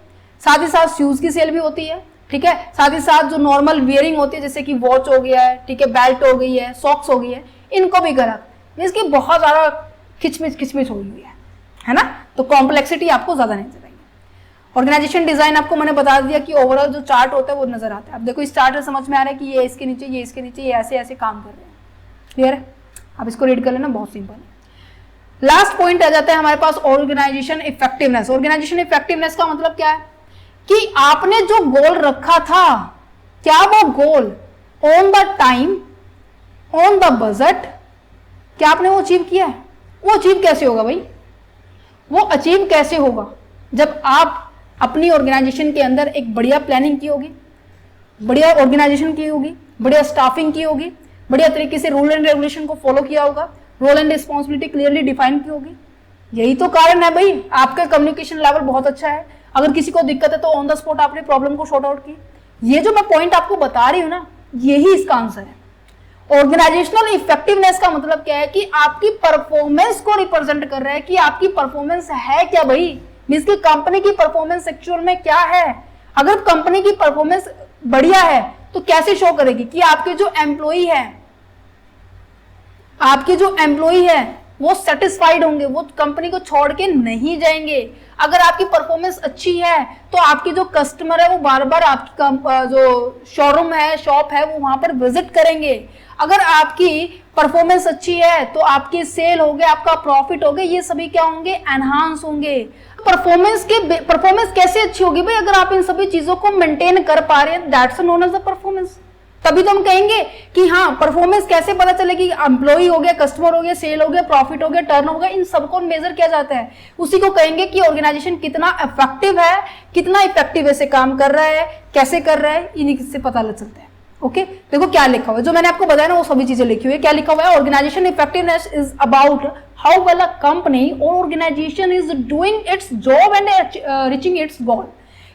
साथ ही साथ शूज की सेल भी होती है, ठीक है। साथ ही साथ जो नॉर्मल वियरिंग होती है जैसे कि वॉच हो गया है, ठीक है, बेल्ट हो गई है, सॉक्स हो गई है, इनको भी करा, मीन्स कि बहुत ज्यादा खिचमिच हो गई है ना। तो कॉम्प्लेक्सिटी आपको ज्यादा नहीं चलेगी। ऑर्गेनाइजेशन डिजाइन आपको मैंने बता दिया कि ओवरऑल जो चार्ट होता है वो नजर आता है। अब देखो इस चार्ट से समझ में आ रहा है कि ये इसके नीचे, ये इसके नीचे, ये ऐसे ऐसे काम कर रहे हैं। क्लियर है? आप इसको रीड कर लेना, बहुत सिंपल है। लास्ट पॉइंट आ जाता है हमारे पास ऑर्गेनाइजेशन इफेक्टिवनेस। ऑर्गेनाइजेशन इफेक्टिवनेस का मतलब क्या है कि आपने जो गोल रखा था, क्या वो गोल on the time, on the budget, क्या आपने वो अचीव किया है? वो अचीव कैसे होगा भाई? वो अचीव कैसे होगा जब आप अपनी ऑर्गेनाइजेशन के अंदर एक बढ़िया प्लानिंग की होगी, बढ़िया ऑर्गेनाइजेशन की होगी, बढ़िया स्टाफिंग की होगी, बढ़िया तरीके से रूल एंड रेगुलेशन को फॉलो किया होगा, role and responsibility clearly define की होगी। यही तो कारण है भाई, आपका कम्युनिकेशन लेवल बहुत अच्छा है। अगर किसी को दिक्कत है तो ऑन द स्पॉट आपने प्रॉब्लम को सॉर्ट आउट की। ये जो मैं पॉइंट आपको बता रही हूं ना, यही इसका आंसर है। ऑर्गेनाइजेशनल इफेक्टिवनेस का मतलब क्या है कि आपकी परफॉर्मेंस को रिप्रेजेंट कर रहा है कि आपकी परफॉर्मेंस है क्या भाई, मींस कि कंपनी की परफॉर्मेंस एक्चुअल में क्या है। अगर कंपनी की परफॉर्मेंस बढ़िया है तो कैसे शो करेगी कि आपके जो एम्प्लॉई है, आपके जो एम्प्लॉई है वो सेटिस्फाइड होंगे, वो कंपनी को छोड़ के नहीं जाएंगे। अगर आपकी परफॉर्मेंस अच्छी है तो आपके जो कस्टमर है वो बार बार आपकी जो शोरूम है, शॉप है, वो वहां पर विजिट करेंगे। अगर आपकी परफॉर्मेंस अच्छी है तो आपके सेल हो गए, आपका प्रॉफिट हो गए, ये सभी क्या होंगे? एनहांस होंगे। परफॉर्मेंस कैसे अच्छी होगी भाई? अगर आप इन सभी चीजों को मेंटेन कर पा रहे हैं, that's known as the performance. तभी तो हम कहेंगे कि हाँ, परफॉर्मेंस कैसे पता चलेगी? एम्प्लॉई हो गया, कस्टमर हो गया, सेल हो गया, प्रॉफिट हो गया, टर्न हो गया, इन सबको मेजर किया जाता है। उसी को कहेंगे कि ऑर्गेनाइजेशन कितना इफेक्टिव है, कितना इफेक्टिव ऐसे काम कर रहा है, कैसे कर रहा है, इन्हीं से पता लग सकता है। ओके, देखो क्या लिखा हुआ है, जो मैंने आपको बताया ना वो सभी चीजें लिखी हुई है। क्या लिखा हुआ है? Organisation effectiveness is about how well a company और organisation is doing its job and reaching its goal.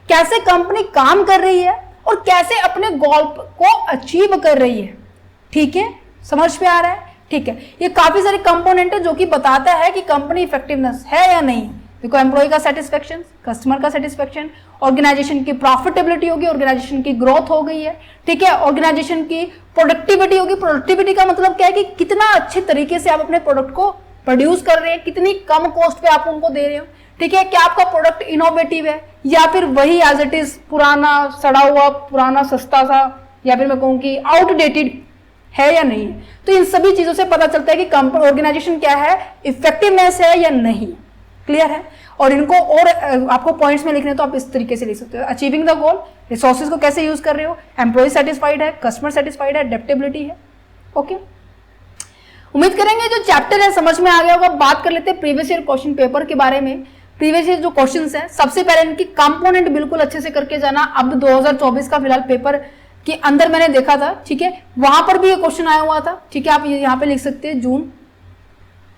कैसे कंपनी काम कर रही है और कैसे अपने गोल को अचीव कर रही है। ठीक है, समझ में आ रहा है? ठीक है, ये काफी सारे कंपोनेंट है जो कि बताता है कि कंपनी इफेक्टिवनेस है या नहीं। देखो, एम्प्लॉय का सेटिस्फेक्शन, कस्टमर का सेटिस्फेक्शन, ऑर्गेनाइजेशन की प्रॉफिटेबिलिटी होगी, ऑर्गेनाइजेशन की ग्रोथ हो गई है। ठीक है, ऑर्गेनाइजेशन की प्रोडक्टिविटी होगी। प्रोडक्टिविटी का मतलब क्या है कि कितना अच्छे तरीके से आप अपने प्रोडक्ट को प्रोड्यूस कर रहे हैं, कितनी कम कॉस्ट पे आप उनको दे रहे हो। ठीक है, क्या आपका प्रोडक्ट इनोवेटिव है या फिर वही एज इट इज पुराना सड़ा हुआ, पुराना सस्ता सा, या फिर मैं कहूँ कि आउटडेटेड है या नहीं है। तो इन सभी चीजों से पता चलता है कि ऑर्गेनाइजेशन क्या है, इफेक्टिवनेस है या नहीं। क्लियर है? और इनको और आपको पॉइंट्स में लिखने तो आप इस तरीके से लिख सकते हो। अचीविंग द गोल, रिसोर्सेज को कैसे यूज कर रहे हो, एम्प्लॉय सेटिस्फाइड है, कस्टमर सेटिस्फाइड है, एडेप्टेबिलिटी है। ओके, उम्मीद करेंगे जो चैप्टर है समझ में आ गया होगा। बात कर लेते हैं प्रीवियस ईयर क्वेश्चन पेपर के बारे में। प्रीवियस ईयर जो क्वेश्चंस हैं, सबसे पहले इनकी कंपोनेंट बिल्कुल अच्छे से करके जाना। अब 2024 का फिलहाल पेपर के अंदर मैंने देखा था, ठीक है, वहां पर भी ये क्वेश्चन आया हुआ था। ठीक है, आप यहाँ पे लिख सकते हैं जून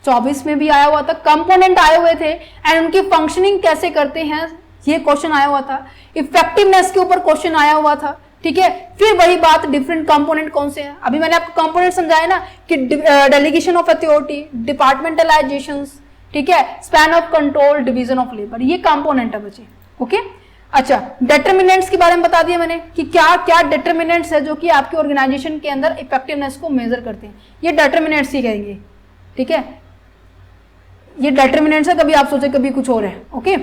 24 में भी आया हुआ था, कंपोनेंट आए हुए थे एंड उनकी फंक्शनिंग कैसे करते हैं ये क्वेश्चन आया हुआ था। इफेक्टिवनेस के ऊपर क्वेश्चन आया हुआ था। ठीक है, फिर वही बात, डिफरेंट कंपोनेंट कौन से हैं। अभी मैंने आपको कंपोनेंट समझाया ना कि डेलीगेशन ऑफ अथॉरिटी, डिपार्टमेंटलाइजेशंस, ठीक है, span of control, division of labour, ये कंपोनेंट है बच्चे। ओके, अच्छा, डिटर्मिनेंट्स के बारे में बता दिया मैंने कि क्या क्या डिटर्मिनेंट्स है जो कि आपके ऑर्गेनाइजेशन के अंदर इफेक्टिवनेस को मेजर करते हैं। ये डिटर्मिनेंट्स ही कहेंगे। ठीक है, ये डिटर्मिनेंट्स है, कभी आप सोचे कभी कुछ और है। ओके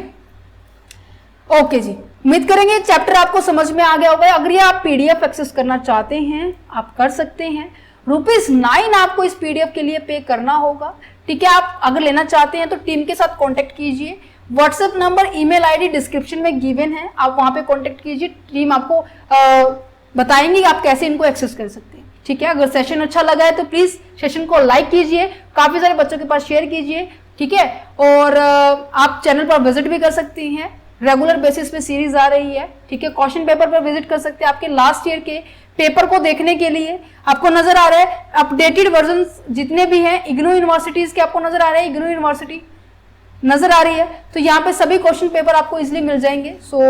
ओके जी, उम्मीद करेंगे चैप्टर आपको समझ में आ गया होगा। अगर ये आप पीडीएफ एक्सेस करना चाहते हैं आप कर सकते हैं। ₹9 आपको इस पीडीएफ के लिए पे करना होगा। ठीक है, आप अगर लेना चाहते हैं तो टीम के साथ कांटेक्ट कीजिए। WhatsApp number, email ID description में गिवन है, आप वहां पे कांटेक्ट कीजिए। टीम आपको बताएंगे आप कैसे इनको एक्सेस कर सकते हैं। ठीक है, अगर सेशन अच्छा लगा है तो प्लीज सेशन को लाइक कीजिए, काफी सारे बच्चों के पास शेयर कीजिए। ठीक है, और आप चैनल पर विजिट भी कर सकती हैं, रेगुलर बेसिस पे सीरीज आ रही है। ठीक है, क्वेश्चन पेपर पर विजिट कर सकते हैं। आपके लास्ट ईयर के पेपर को देखने के लिए आपको नजर आ रहा है अपडेटेड वर्जन जितने भी हैं इग्नू यूनिवर्सिटीज के, आपको नजर आ रहे हैं, इग्नू यूनिवर्सिटी नजर आ रही है, तो यहाँ पे सभी क्वेश्चन पेपर आपको इजिली मिल जाएंगे। सो